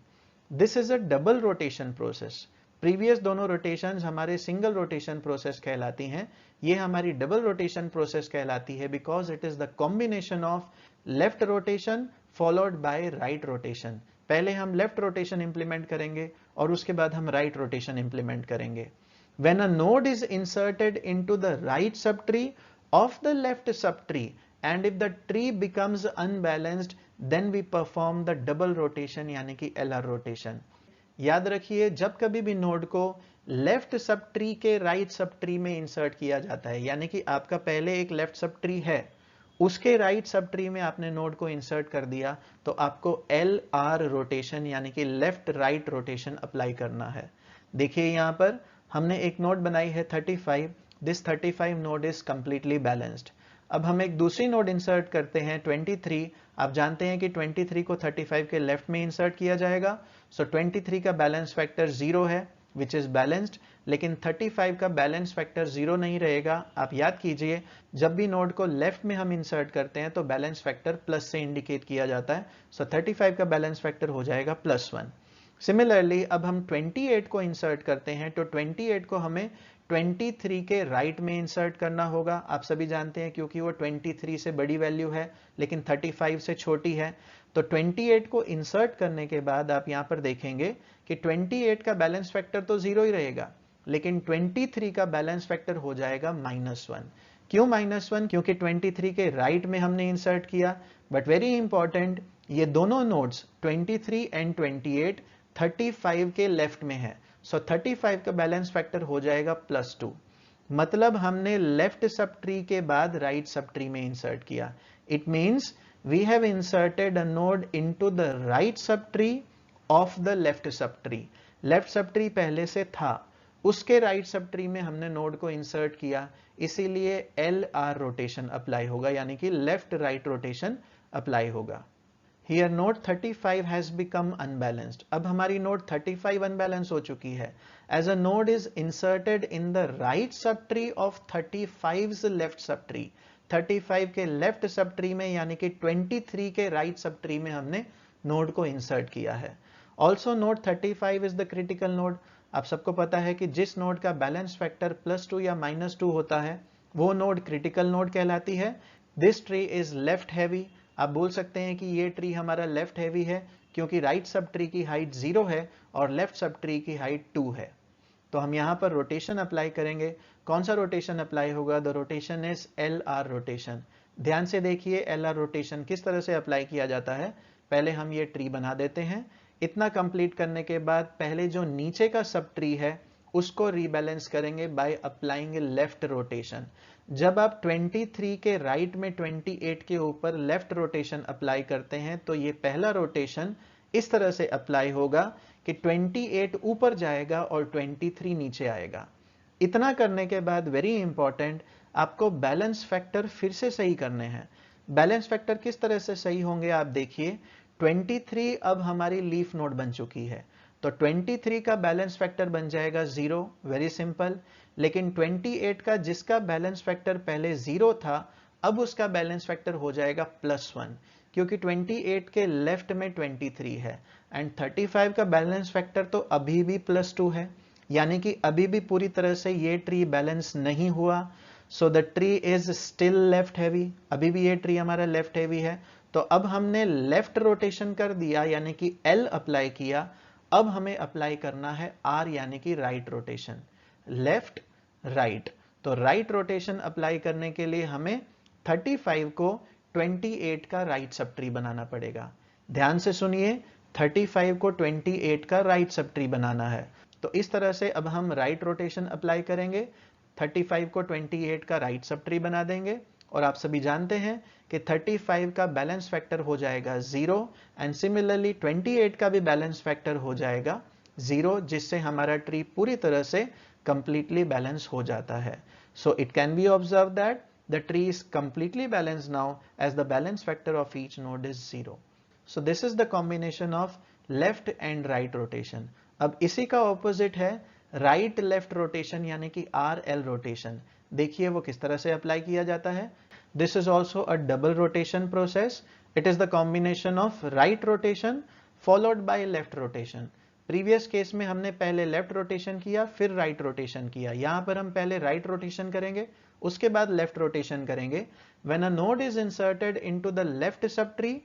This is a double rotation process. Previous दोनों रोटेशंस हमारे सिंगल रोटेशन प्रोसेस कहलाती हैं, ये हमारी डबल रोटेशन प्रोसेस कहलाती है because it is the combination of left rotation followed by right rotation. पहले हम लेफ्ट रोटेशन इंप्लीमेंट करेंगे और उसके बाद हम राइट रोटेशन इंप्लीमेंट करेंगे। When a node is inserted into the right subtree of the left subtree and if the tree becomes unbalanced, then we perform the double rotation यानी कि LR rotation। याद रखिए जब कभी भी नोड को left sub tree के right sub tree में इंसर्ट किया जाता है, यानी कि आपका पहले एक लेफ्ट सब ट्री है, उसके राइट सब ट्री में आपने नोड को इंसर्ट कर दिया, तो आपको LR रोटेशन यानी कि लेफ्ट राइट रोटेशन अप्लाई करना है। देखिए यहां पर हमने एक नोड बनाई है 35। This 35 node is completely balanced. अब हम एक दूसरी नोड इंसर्ट करते हैं 23। आप जानते हैं कि 23 को 35 के लेफ्ट में इंसर्ट किया जाएगा। सो 23 का बैलेंस फैक्टर 0 है विच इज बैलेंस्ड, लेकिन 35 का बैलेंस फैक्टर 0 नहीं रहेगा। आप याद कीजिए जब भी नोड को लेफ्ट में हम इंसर्ट करते हैं तो बैलेंस फैक्टर प्लस से इंडिकेट किया जाता है। सो 35 का बैलेंस फैक्टर हो जाएगा +1। सिमिलरली अब हम 28 को इंसर्ट करते हैं, तो 28 को हमें 23 के राइट में इंसर्ट करना होगा। आप सभी जानते हैं क्योंकि वो 23 से बड़ी वैल्यू है लेकिन 35 से छोटी है। तो 28 को इंसर्ट करने के बाद आप यहां पर देखेंगे कि 28 का बैलेंस फैक्टर तो 0 ही रहेगा, लेकिन 23 का बैलेंस फैक्टर हो जाएगा -1। क्यों -1? क्योंकि 23 के राइट में हमने इंसर्ट किया। बट वेरी इंपॉर्टेंट, ये दोनों नोड्स 23 एंड 28 35 के लेफ्ट में है। सो 35 का बैलेंस फैक्टर हो जाएगा +2। मतलब हमने लेफ्ट सब ट्री के बाद राइट सब ट्री में इंसर्ट किया। It means we have inserted a node into the right sub tree of the left sub tree. Left sub tree पहले से था, उसके राइट सब ट्री में हमने नोड को इंसर्ट किया, इसीलिए LR रोटेशन अप्लाई होगा, यानी कि लेफ्ट राइट रोटेशन अप्लाई होगा। Here node 35 has become unbalanced. अब हमारी node 35 unbalanced हो चुकी है, as a node is inserted in the right subtree of 35's left subtree. 35 के लेफ्ट सब ट्री में, यानी कि 23 के राइट सब ट्री में हमने नोड को इंसर्ट किया है। Also node 35 is the critical node. आप सबको पता है कि जिस नोड का बैलेंस फैक्टर +2 या -2 होता है वो नोड क्रिटिकल नोड कहलाती है। This tree is left heavy. आप बोल सकते हैं कि ये ट्री हमारा लेफ्ट हैवी है क्योंकि राइट सब ट्री की हाइट 0 है और लेफ्ट सब ट्री की हाइट 2 है। तो हम यहां पर रोटेशन अप्लाई करेंगे। कौन सा रोटेशन अप्लाई होगा? The rotation is LR rotation. ध्यान से देखिए LR रोटेशन किस तरह से अप्लाई किया जाता है। पहले हम ये ट्री बना देते हैं। इतना कंप्लीट करने के बाद पहले जो नीचे का सब ट्री है उसको रीबैलेंस करेंगे बाय अप्लाइंग लेफ्ट रोटेशन। जब आप 23 के राइट में 28 के ऊपर लेफ्ट रोटेशन अप्लाई करते हैं तो ये पहला रोटेशन इस तरह से अप्लाई होगा कि 28 ऊपर जाएगा और 23 नीचे आएगा। इतना करने के बाद वेरी इंपॉर्टेंट, आपको बैलेंस फैक्टर फिर से सही करने हैं। बैलेंस फैक्टर किस तरह से सही होंगे आप देखिए। 23 अब हमारी लीफ नोड बन चुकी है, तो 23 का बैलेंस फैक्टर बन जाएगा 0, वेरी सिंपल। लेकिन 28 का जिसका बैलेंस फैक्टर पहले 0 था, अब उसका बैलेंस फैक्टर हो जाएगा +1, क्योंकि 28 के लेफ्ट में 23 है एंड 35 का बैलेंस फैक्टर तो अभी भी +2 है, यानी कि अभी भी पूरी तरह से ये ट्री बैलेंस नहीं हुआ। So the tree is still left heavy. अभी भी ये ट्री हमारा लेफ्ट हैवी है। तो अब हमने लेफ्ट रोटेशन कर दिया, यानी कि L अप्लाई किया। अब हमें अप्लाई करना है R, यानी कि राइट रोटेशन। लेफ्ट राइट, तो राइट रोटेशन अप्लाई करने के लिए हमें 35 को 28 का राइट सब ट्री बनाना पड़ेगा। ध्यान से सुनिए, 35 को 28 का राइट सब ट्री बनाना है। तो इस तरह से अब हम राइट रोटेशन अप्लाई करेंगे, 35 को 28 का राइट सब ट्री बना देंगे। और आप सभी जानते हैं कि 35 का बैलेंस फैक्टर हो जाएगा 0 एंड सिमिलरली 28 का भी बैलेंस फैक्टर हो जाएगा 0, जिससे हमारा ट्री पूरी तरह से completely balanced हो जाता है। So it can be observed that the tree is completely balanced now as the balance factor of each node is 0. So this is the combination of left and right rotation. अब इसी का opposite है right left rotation, यानी कि RL rotation। देखिए वो किस तरह से अप्लाई किया जाता है। This is also a double rotation process. It is the combination of right rotation followed by left rotation. Previous case में हमने पहले लेफ्ट रोटेशन किया फिर राइट रोटेशन किया। यहां पर हम पहले राइट रोटेशन करेंगे उसके बाद लेफ्ट रोटेशन करेंगे। When a node is inserted into the left sub tree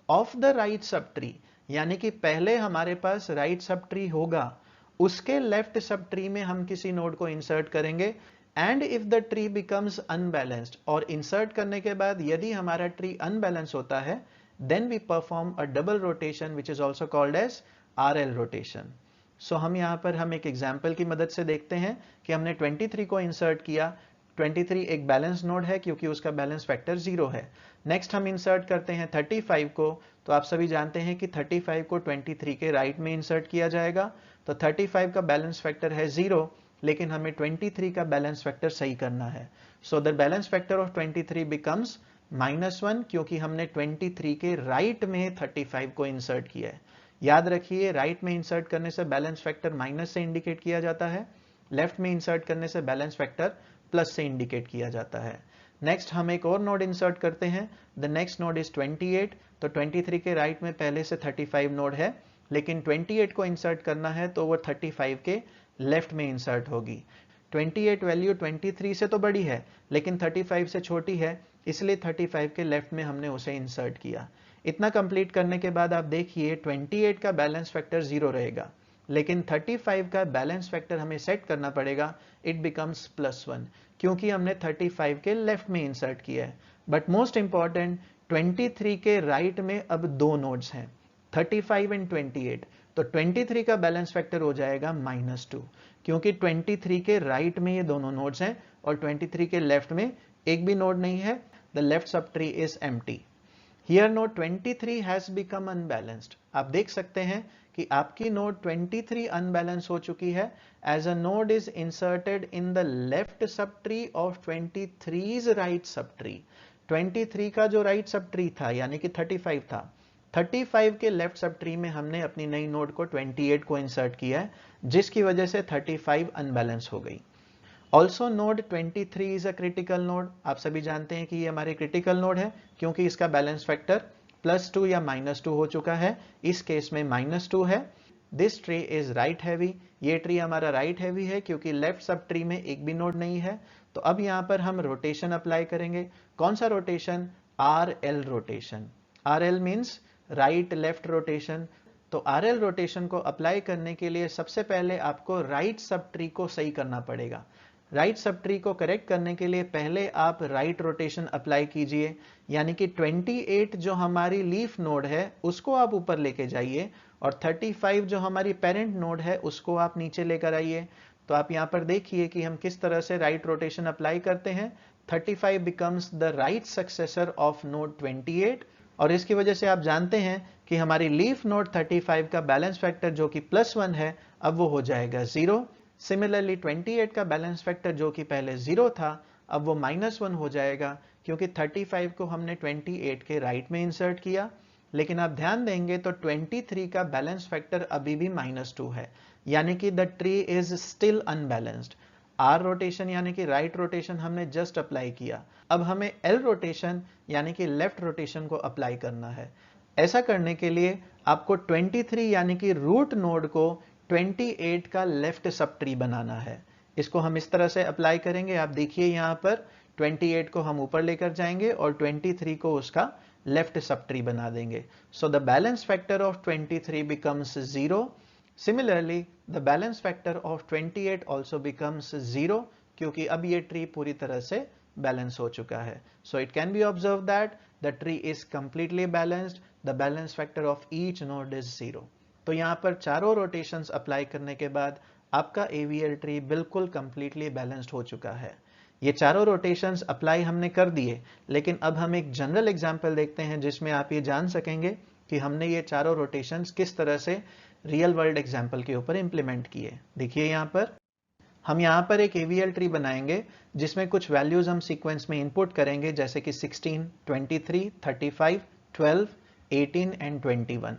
of the right sub tree, यानी कि पहले हमारे पास राइट सब ट्री होगा, उसके लेफ्ट सब ट्री में हम किसी नोड को इंसर्ट करेंगे। And if the tree becomes unbalanced, और इंसर्ट करने के बाद यदि हमारा ट्री अनबैलेंस होता है, then we perform a double rotation which is also called as RL rotation. So हम यहां पर हम एक एग्जांपल की मदद से देखते हैं कि हमने 23 को इंसर्ट किया। 23 एक बैलेंस नोड है क्योंकि उसका बैलेंस फैक्टर 0 है। नेक्स्ट हम इंसर्ट करते हैं 35 को, तो आप सभी जानते हैं कि 35 को 23 के राइट में इंसर्ट किया जाएगा। तो 35 का बैलेंस फैक्टर है 0, लेकिन हमें 23 का बैलेंस फैक्टर सही करना है। So the balance factor of 23 becomes -1, क्योंकि हमने 23 के राइट में 35 को इंसर्ट किया है। याद रखिए, राइट में इंसर्ट करने से बैलेंस फैक्टर माइनस से इंडिकेट किया जाता है, लेफ्ट में इंसर्ट करने से बैलेंस फैक्टर प्लस से इंडिकेट किया जाता है। नेक्स्ट हम एक और नोड इंसर्ट करते हैं। The next node is 28। तो 23 के राइट में पहले से 35 नोड है, लेकिन 28 को इंसर्ट करना है तो वो 35 के लेफ्ट में इंसर्ट होगी। 28 वैल्यू 23 से तो बड़ी है लेकिन 35 से छोटी है, इसलिए 35 के लेफ्ट में हमने उसे इंसर्ट किया। इतना कंप्लीट करने के बाद आप देखिए 28 का बैलेंस फैक्टर 0 रहेगा, लेकिन 35 का बैलेंस फैक्टर हमें सेट करना पड़ेगा, इट बिकम्स +1, क्योंकि हमने 35 के लेफ्ट में इंसर्ट किया है। बट मोस्ट इंपॉर्टेंट, 23 के राइट में अब दो नोड्स हैं, 35 एंड 28, तो 23 का बैलेंस फैक्टर हो जाएगा -2, क्योंकि 23 के राइट में ये दोनों नोड्स हैं और 23 के लेफ्ट में एक भी नोड नहीं है। The left sub tree is empty. Here node 23 has become unbalanced. आप देख सकते हैं कि आपकी नोड 23 अनबैलेंस हो चुकी है, as a node is inserted in the left sub tree of 23's right sub tree. 23 का जो राइट सब ट्री था यानी कि 35 था, 35 के लेफ्ट सब ट्री में हमने अपनी नई नोड को 28 को इंसर्ट किया है, जिसकी वजह से 35 अनबैलेंस हो गई। Also node 23 is a critical node. आप सभी जानते हैं कि ये हमारी क्रिटिकल नोड है क्योंकि इसका बैलेंस फैक्टर +2 या -2 हो चुका है, इस केस में -2 है। This tree is right heavy. ये ट्री हमारा राइट हैवी है क्योंकि लेफ्ट सब ट्री में एक भी नोड नहीं है। तो अब यहाँ पर हम रोटेशन अप्लाई करेंगे। कौन सा rotation? RL rotation. RL means right left rotation. तो RL रोटेशन को अप्लाई करने के लिए सबसे पहले आपको राइट सब ट्री को सही करना पड़ेगा। राइट सब ट्री को करेक्ट करने के लिए पहले आप राइट रोटेशन अप्लाई कीजिए, यानी कि 28 जो हमारी लीफ नोड है उसको आप ऊपर लेके जाइए और 35 जो हमारी पेरेंट नोड है उसको आप नीचे लेकर आइए। तो आप यहाँ पर देखिए कि हम किस तरह से राइट रोटेशन अप्लाई करते हैं। 35 becomes the right successor of node 28 और इसकी वजह से आप जानते हैं कि हमारी लीफ नोड 35 का बैलेंस फैक्टर जो कि +1 है अब वो हो जाएगा 0। सिमिलरली 28 का बैलेंस फैक्टर जो कि पहले 0 था अब वो -1 हो जाएगा, क्योंकि 35 को हमने 28 के राइट में इंसर्ट किया। लेकिन आप ध्यान देंगे तो 23 का बैलेंस फैक्टर अभी भी -2 है, यानी कि the tree is still unbalanced. R rotation यानी कि राइट रोटेशन हमने जस्ट अप्लाई किया, अब हमें L रोटेशन यानी कि लेफ्ट रोटेशन को अप्लाई करना है। ऐसा करने के लिए आपको 23 यानी कि रूट नोड को 28 का लेफ्ट सब ट्री बनाना है। इसको हम इस तरह से अप्लाई करेंगे। आप देखिए यहाँ पर 28 को हम ऊपर लेकर जाएंगे और 23 को उसका लेफ्ट सब ट्री बना देंगे। So the balance factor of 23 becomes 0। Similarly the balance factor of 28 also becomes 0, क्योंकि अब ये ट्री पूरी तरह से बैलेंस हो चुका है। So it can be observe that the tree is completely balanced, the balance factor of each node is 0। तो यहाँ पर चारों रोटेशंस अप्लाई करने के बाद आपका AVL ट्री बिल्कुल कंप्लीटली बैलेंस्ड हो चुका है। ये चारों रोटेशंस अप्लाई हमने कर दिए, लेकिन अब हम एक जनरल एग्जांपल देखते हैं जिसमें आप ये जान सकेंगे कि हमने ये चारों रोटेशंस किस तरह से रियल वर्ल्ड एग्जांपल के ऊपर इंप्लीमेंट किए। देखिए यहाँ पर हम यहाँ पर एक AVL ट्री बनाएंगे जिसमें कुछ वैल्यूज हम सीक्वेंस में इनपुट करेंगे, जैसे कि 16, 23, 35, 12, 18 एंड 21।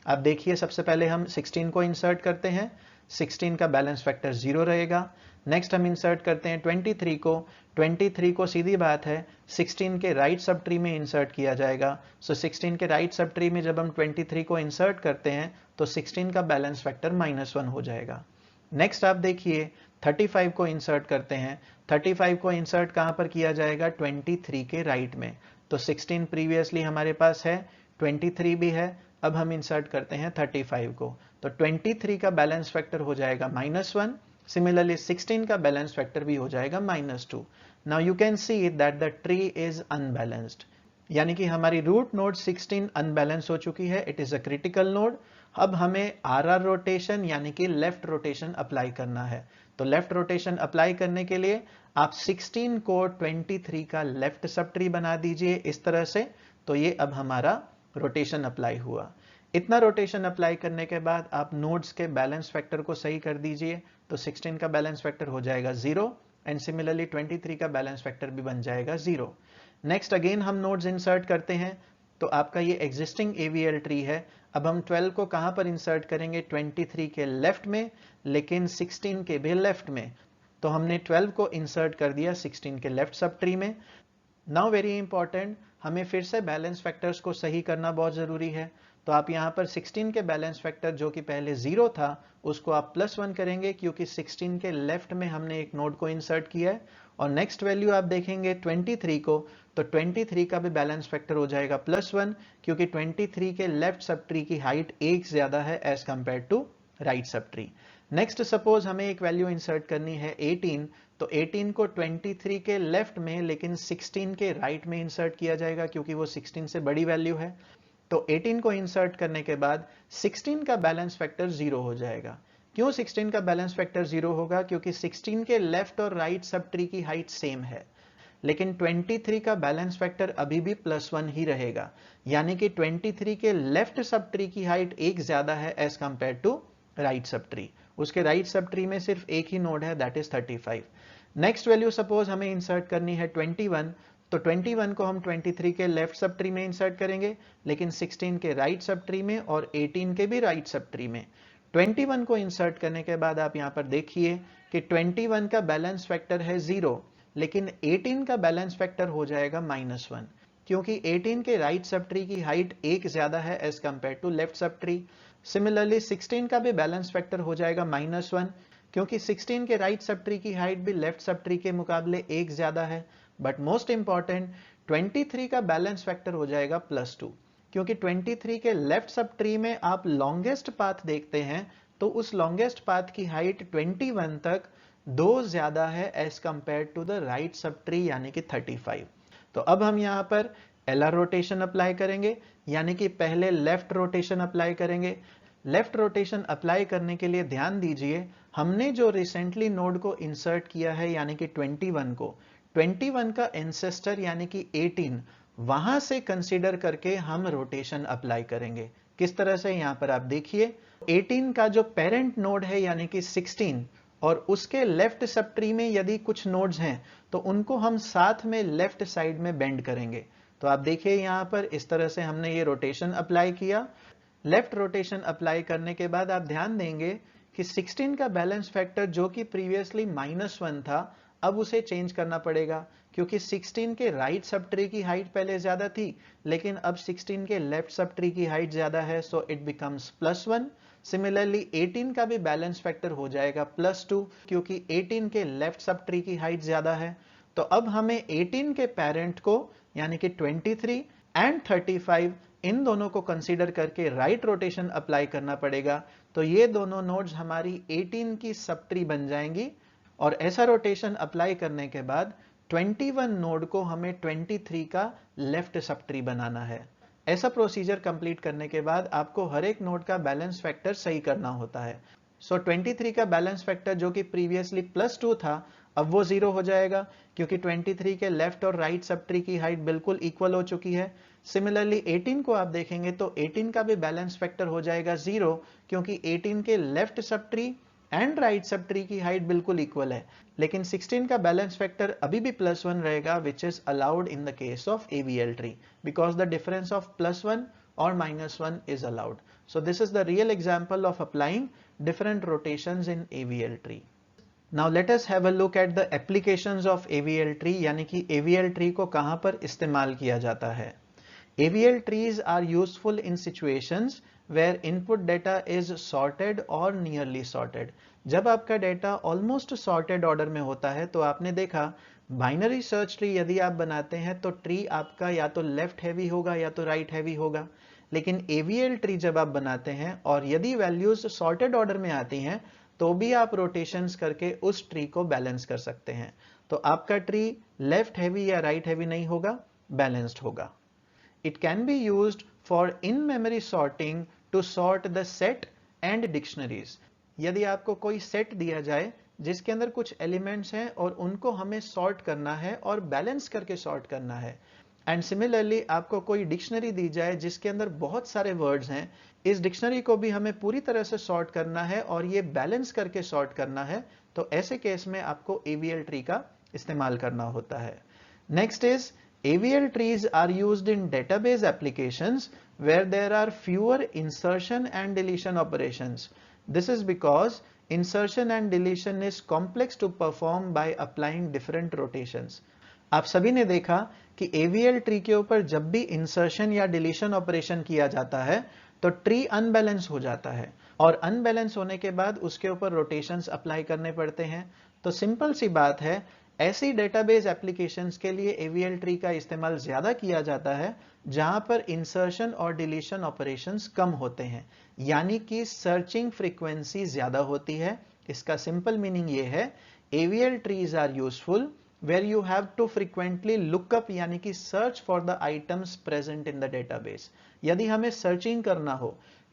आप देखिए सबसे पहले हम 16 को इंसर्ट करते हैं, 16 का बैलेंस फैक्टर 0 रहेगा। नेक्स्ट हम इंसर्ट करते हैं 23 को, 23 को सीधी बात है 16 के राइट सब ट्री में इंसर्ट किया जाएगा। सो 16 के राइट सब ट्री में जब हम 23 को इंसर्ट करते हैं तो 16 का बैलेंस फैक्टर -1 हो जाएगा। नेक्स्ट आप देखिए 35 को इंसर्ट करते हैं, 35 को इंसर्ट कहां पर किया जाएगा? 23 के राइट में। तो 16 प्रीवियसली हमारे पास है, 23 भी है, अब हम इंसर्ट करते हैं 35 को, तो 23 का बैलेंस फैक्टर हो जाएगा -1। सिमिलरली 16 का बैलेंस फैक्टर भी हो जाएगा -2। Now you can see that the tree is unbalanced, यानी कि हमारी रूट नोड 16 अनबैलेंस हो चुकी है, it is a critical node. अब हमें RR रोटेशन यानी कि लेफ्ट रोटेशन अप्लाई करना है। तो लेफ्ट रोटेशन अप्लाई करने के लिए आप 16 को 23 का लेफ्ट सब ट्री बना दीजिए इस तरह से। तो ये अब हमारा रोटेशन अप्लाई हुआ। इतना रोटेशन अप्लाई करने के बाद आप नोड्स के बैलेंस फैक्टर को सही कर दीजिए, तो 16 का बैलेंस फैक्टर हो जाएगा 0 एंड सिमिलरली 23 का बैलेंस फैक्टर भी बन जाएगा 0। नेक्स्ट अगेन हम नोड्स इंसर्ट करते हैं, तो आपका ये एग्जिस्टिंग AVL ट्री है। अब हम 12 को कहां पर इंसर्ट करेंगे? 23 के लेफ्ट में, लेकिन 16 के भी लेफ्ट में। तो हमने 12 को इंसर्ट कर दिया 16 के लेफ्ट सब ट्री में। नाउ वेरी इंपॉर्टेंट, हमें फिर से बैलेंस फैक्टर्स को सही करना बहुत ज़रूरी है। तो आप यहाँ पर 16 के बैलेंस फैक्टर जो कि पहले 0 था उसको आप +1 करेंगे, क्योंकि 16 के लेफ्ट में हमने एक नोड को इंसर्ट किया है। और नेक्स्ट वैल्यू आप देखेंगे 23 को, तो 23 का भी बैलेंस फैक्टर हो जाएगा +1, क्योंकि 23 के लेफ्ट सब ट्री की हाइट 1 ज्यादा है as compare to right sub tree. Next suppose हमें एक वैल्यू इंसर्ट करनी है 18, तो 18 को 23 के लेफ्ट में लेकिन 16 के राइट में इंसर्ट किया जाएगा, क्योंकि वो 16 से बड़ी वैल्यू है। तो 18 को इंसर्ट करने के बाद 16 का बैलेंस फैक्टर 0 हो जाएगा। क्यों 16 का बैलेंस फैक्टर 0 होगा? क्योंकि 16 के लेफ्ट और राइट सब ट्री की हाइट सेम है, लेकिन 23 का बैलेंस फैक्टर अभी भी +1 ही रहेगा, यानी कि 23 के लेफ्ट सब ट्री की हाइट 1 ज्यादा है as compare to right sub tree. उसके राइट सब ट्री में सिर्फ एक ही नोड है, that is 35। Next value suppose हमें इंसर्ट करनी है 21, तो 21 को हम 23 के लेफ्ट सब ट्री में इंसर्ट करेंगे, लेकिन 16 के राइट सब ट्री में और 18 के भी राइट सब ट्री में। 21 को इंसर्ट करने के बाद आप यहां पर देखिए कि 21 का बैलेंस फैक्टर है 0, लेकिन 18 का बैलेंस फैक्टर हो जाएगा -1, क्योंकि 18 के राइट सब ट्री की हाइट 1 ज्यादा है as compare to left sub tree. Similarly 16 का भी बैलेंस फैक्टर हो जाएगा -1, क्योंकि 16 के राइट सब ट्री की हाइट भी लेफ्ट सब ट्री के मुकाबले 1 ज्यादा है। बट मोस्ट इंपॉर्टेंट 23 का बैलेंस फैक्टर हो जाएगा +2, क्योंकि 23 के लेफ्ट सब ट्री में आप लॉन्गेस्ट पाथ देखते हैं, तो उस लॉन्गेस्ट पाथ की हाइट 21 तक 2 ज्यादा है as compare to the right sub tree, यानी कि 35। तो अब हम यहां पर LR रोटेशन अप्लाई करेंगे, यानी कि पहले लेफ्ट रोटेशन अप्लाई करेंगे। लेफ्ट रोटेशन अप्लाई करने के लिए ध्यान दीजिए, हमने जो रिसेंटली नोड को इंसर्ट किया है यानी कि 21 को, 21 का एंसेस्टर यानी कि 18 वहां से कंसीडर करके हम रोटेशन अप्लाई करेंगे। किस तरह से? यहां पर आप देखिए 18 का जो पेरेंट नोड है यानी कि 16 और उसके लेफ्ट सब ट्री में यदि कुछ नोड्स हैं तो उनको हम साथ में लेफ्ट साइड में बेंड करेंगे। तो आप देखिए यहां पर इस तरह से हमने ये रोटेशन अप्लाई किया। लेफ्ट रोटेशन अप्लाई करने के बाद आप ध्यान देंगे कि 16 का बैलेंस फैक्टर जो कि प्रीवियसली -1 था, अब उसे चेंज करना पड़ेगा, क्योंकि 16 के राइट सब ट्री की हाइट पहले ज्यादा थी, लेकिन अब 16 के लेफ्ट सब ट्री की हाइट ज्यादा है, सो इट बिकम्स +1। सिमिलरली 18 का भी बैलेंस फैक्टर हो जाएगा +2, क्योंकि 18 के लेफ्ट सब ट्री की हाइट ज्यादा है। तो अब हमें 18 के पेरेंट को यानी कि 23 एंड 35 इन दोनों को कंसीडर करके राइट रोटेशन अप्लाई करना पड़ेगा। तो ये दोनों नोड्स हमारी 18 की सब ट्री बन जाएंगी, और ऐसा रोटेशन अप्लाई करने के बाद 21 नोड को हमें 23 का लेफ्ट सब ट्री बनाना है। ऐसा प्रोसीजर कंप्लीट करने के बाद आपको हर एक नोड का बैलेंस फैक्टर सही करना होता है। सो 23 का बैलेंस फैक्टर जो कि प्रीवियसली +2 था, अब वो 0 हो जाएगा, क्योंकि 23 के लेफ्ट और राइट सब ट्री की हाइट बिल्कुल इक्वल हो चुकी है। सिमिलरली 18 को आप देखेंगे तो 18 का भी बैलेंस फैक्टर हो जाएगा 0, क्योंकि 18 के left sub tree and right sub tree की हाइट बिल्कुल इक्वल है, लेकिन 16 का बैलेंस फैक्टर अभी भी +1 रहेगा, which is allowed in the case of AVL tree, because the difference of +1 or -1 is allowed. So this is the real example of applying different rotations in AVL tree. Now let us have a look at the applications of AVL tree, यानी कि AVL tree को कहां पर इस्तेमाल किया जाता है। AVL trees are useful in situations where input data is sorted or nearly sorted. जब आपका डेटा ऑलमोस्ट सॉर्टेड ऑर्डर में होता है, तो आपने देखा बाइनरी सर्च ट्री यदि आप बनाते हैं तो ट्री आपका या तो लेफ्ट हैवी होगा या तो राइट हैवी होगा, लेकिन AVL ट्री जब आप बनाते हैं और यदि वैल्यूज सॉर्टेड ऑर्डर में आती हैं तो भी आप रोटेशंस करके उस ट्री को बैलेंस कर सकते हैं। तो आपका ट्री लेफ्ट हैवी या राइट हैवी नहीं होगा, बैलेंस्ड होगा। It can be used for in-memory sorting to sort the set and dictionaries. यदि आपको कोई सेट दिया जाए जिसके अंदर कुछ एलिमेंट्स हैं और उनको हमें सॉर्ट करना है और बैलेंस करके सॉर्ट करना है, एंड सिमिलरली आपको कोई डिक्शनरी दी जाए जिसके अंदर बहुत सारे वर्ड्स हैं, इस डिक्शनरी को भी हमें पूरी तरह से सॉर्ट करना है और ये बैलेंस करके सॉर्ट करना है, तो ऐसे केस में आपको AVL ट्री का इस्तेमाल करना होता है। Next is AVL trees are used in database applications where there are fewer insertion and deletion operations. This is because insertion and deletion is complex to perform by applying different rotations. आप सभी ने देखा कि AVL tree के ऊपर जब भी insertion या डिलीशन ऑपरेशन किया जाता है तो ट्री अनबैलेंस हो जाता है, और अनबैलेंस होने के बाद उसके ऊपर रोटेशंस अप्लाई करने पड़ते हैं। तो सिंपल सी बात है, ऐसी डेटाबेस एप्लीकेशंस के लिए AVL ट्री का इस्तेमाल ज्यादा किया जाता है जहां पर इंसर्शन और डिलीशन ऑपरेशंस कम होते हैं, यानी कि सर्चिंग फ्रीक्वेंसी ज्यादा होती है। इसका सिंपल मीनिंग ये है, AVL trees are useful where you have to frequently look up यानी कि search for the items present in the database। यदि हमें सर्चिंग करना हो,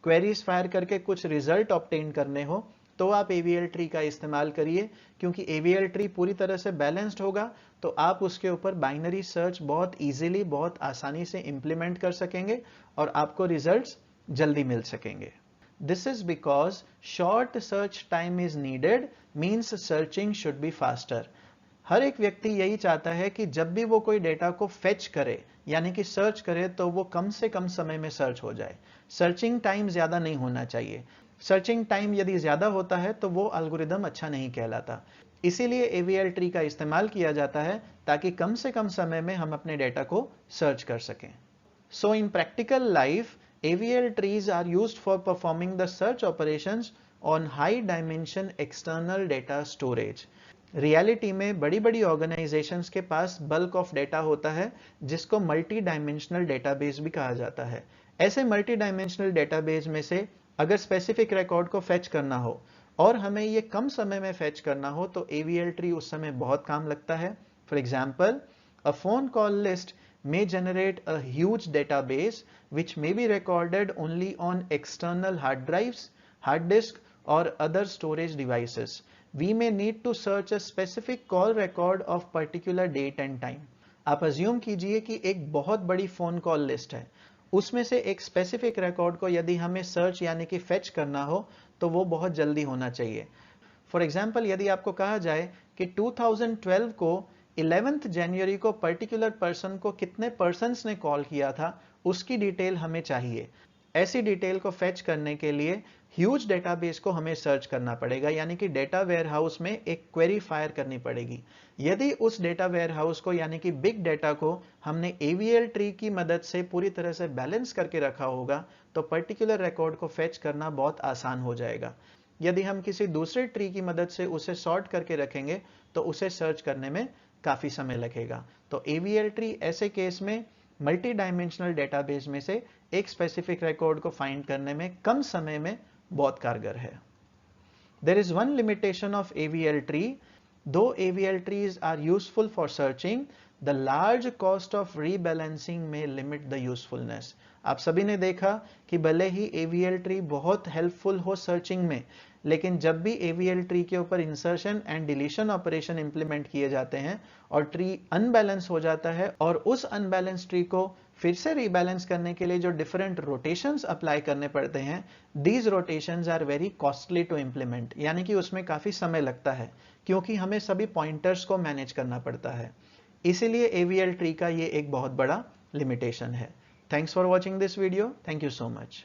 क्वेरीज फायर करके कुछ रिजल्ट ऑब्टेन करने हो, तो आप AVL ट्री का इस्तेमाल करिए, क्योंकि AVL ट्री पूरी तरह से बैलेंस्ड होगा, तो आप उसके ऊपर बाइनरी सर्च बहुत इजीली, बहुत आसानी से इंप्लीमेंट कर सकेंगे और आपको रिजल्ट्स जल्दी मिल सकेंगे। This is because short search time is needed means searching should be faster। हर एक व्यक्ति यही चाहता है कि जब भी वो कोई डेटा को फेच करे यानी कि सर्च करे तो वो कम से कम समय में सर्च हो जाए। सर्चिंग टाइम ज्यादा नहीं होना चाहिए। सर्चिंग टाइम यदि ज्यादा होता है तो वो एल्गोरिदम अच्छा नहीं कहलाता। इसीलिए AVL ट्री का इस्तेमाल किया जाता है ताकि कम से कम समय में हम अपने डेटा को सर्च कर सकें। So in practical life, AVL trees are used for performing the search operations on high dimension external data storage। Reality में बड़ी बड़ी ऑर्गेनाइजेशंस के पास बल्क ऑफ डेटा होता है जिसको मल्टी डायमेंशनल डेटाबेस भी कहा जाता है। ऐसे मल्टी डायमेंशनल डेटाबेस में से अगर स्पेसिफिक रिकॉर्ड को फेच करना हो और हमें ये कम समय में फेच करना हो तो AVL ट्री उस समय बहुत काम लगता है। For example, a phone call list may generate a huge database which may be recorded only on external hard drives, hard disk or other storage devices। We may need to search a specific call record of particular date and time। आप assume कीजिए कि एक बहुत बड़ी phone call list है, उसमें से एक स्पेसिफिक रिकॉर्ड को यदि हमें सर्च यानी कि फेच करना हो तो वो बहुत जल्दी होना चाहिए। फॉर एग्जाम्पल, यदि आपको कहा जाए कि 2012 को 11 जनवरी को पर्टिकुलर पर्सन को कितने पर्सन्स ने कॉल किया था, उसकी डिटेल हमें चाहिए। ऐसी डिटेल को फेच करने के लिए ह्यूज डेटाबेस को हमें सर्च करना पड़ेगा, यानी कि डेटा वेयरहाउस में एक क्वेरी फायर करनी पड़ेगी। यदि उस डेटा वेयरहाउस को यानी कि बिग डेटा को हमने AVL ट्री की मदद से पूरी तरह से बैलेंस करके रखा होगा तो पर्टिकुलर रिकॉर्ड को फेच करना बहुत आसान हो जाएगा। यदि हम किसी दूसरे ट्री की मदद से उसे सॉर्ट करके रखेंगे तो उसे सर्च करने में काफी समय लगेगा। तो AVL ट्री ऐसे केस में मल्टी डायमेंशनल डेटाबेस में से एक स्पेसिफिक रिकॉर्ड को फाइंड करने में कम समय में बहुत कारगर है। There is one limitation of AVL tree. Though AVL trees are useful for searching, the large cost of rebalancing may limit the usefulness। आप सभी ने देखा कि भले ही AVL ट्री बहुत हेल्पफुल हो सर्चिंग में, लेकिन जब भी AVL ट्री के ऊपर insertion and deletion operation implement किए जाते हैं और ट्री अनबैलेंस हो जाता है और उस अनबैलेंस ट्री को फिर से रीबैलेंस करने के लिए जो डिफरेंट रोटेशंस अप्लाई करने पड़ते हैं, these rotations are very costly to implement, यानी कि उसमें काफी समय लगता है क्योंकि हमें सभी पॉइंटर्स को मैनेज करना पड़ता है। इसीलिए AVL ट्री का ये एक बहुत बड़ा लिमिटेशन है। Thanks for watching this video. Thank you so much.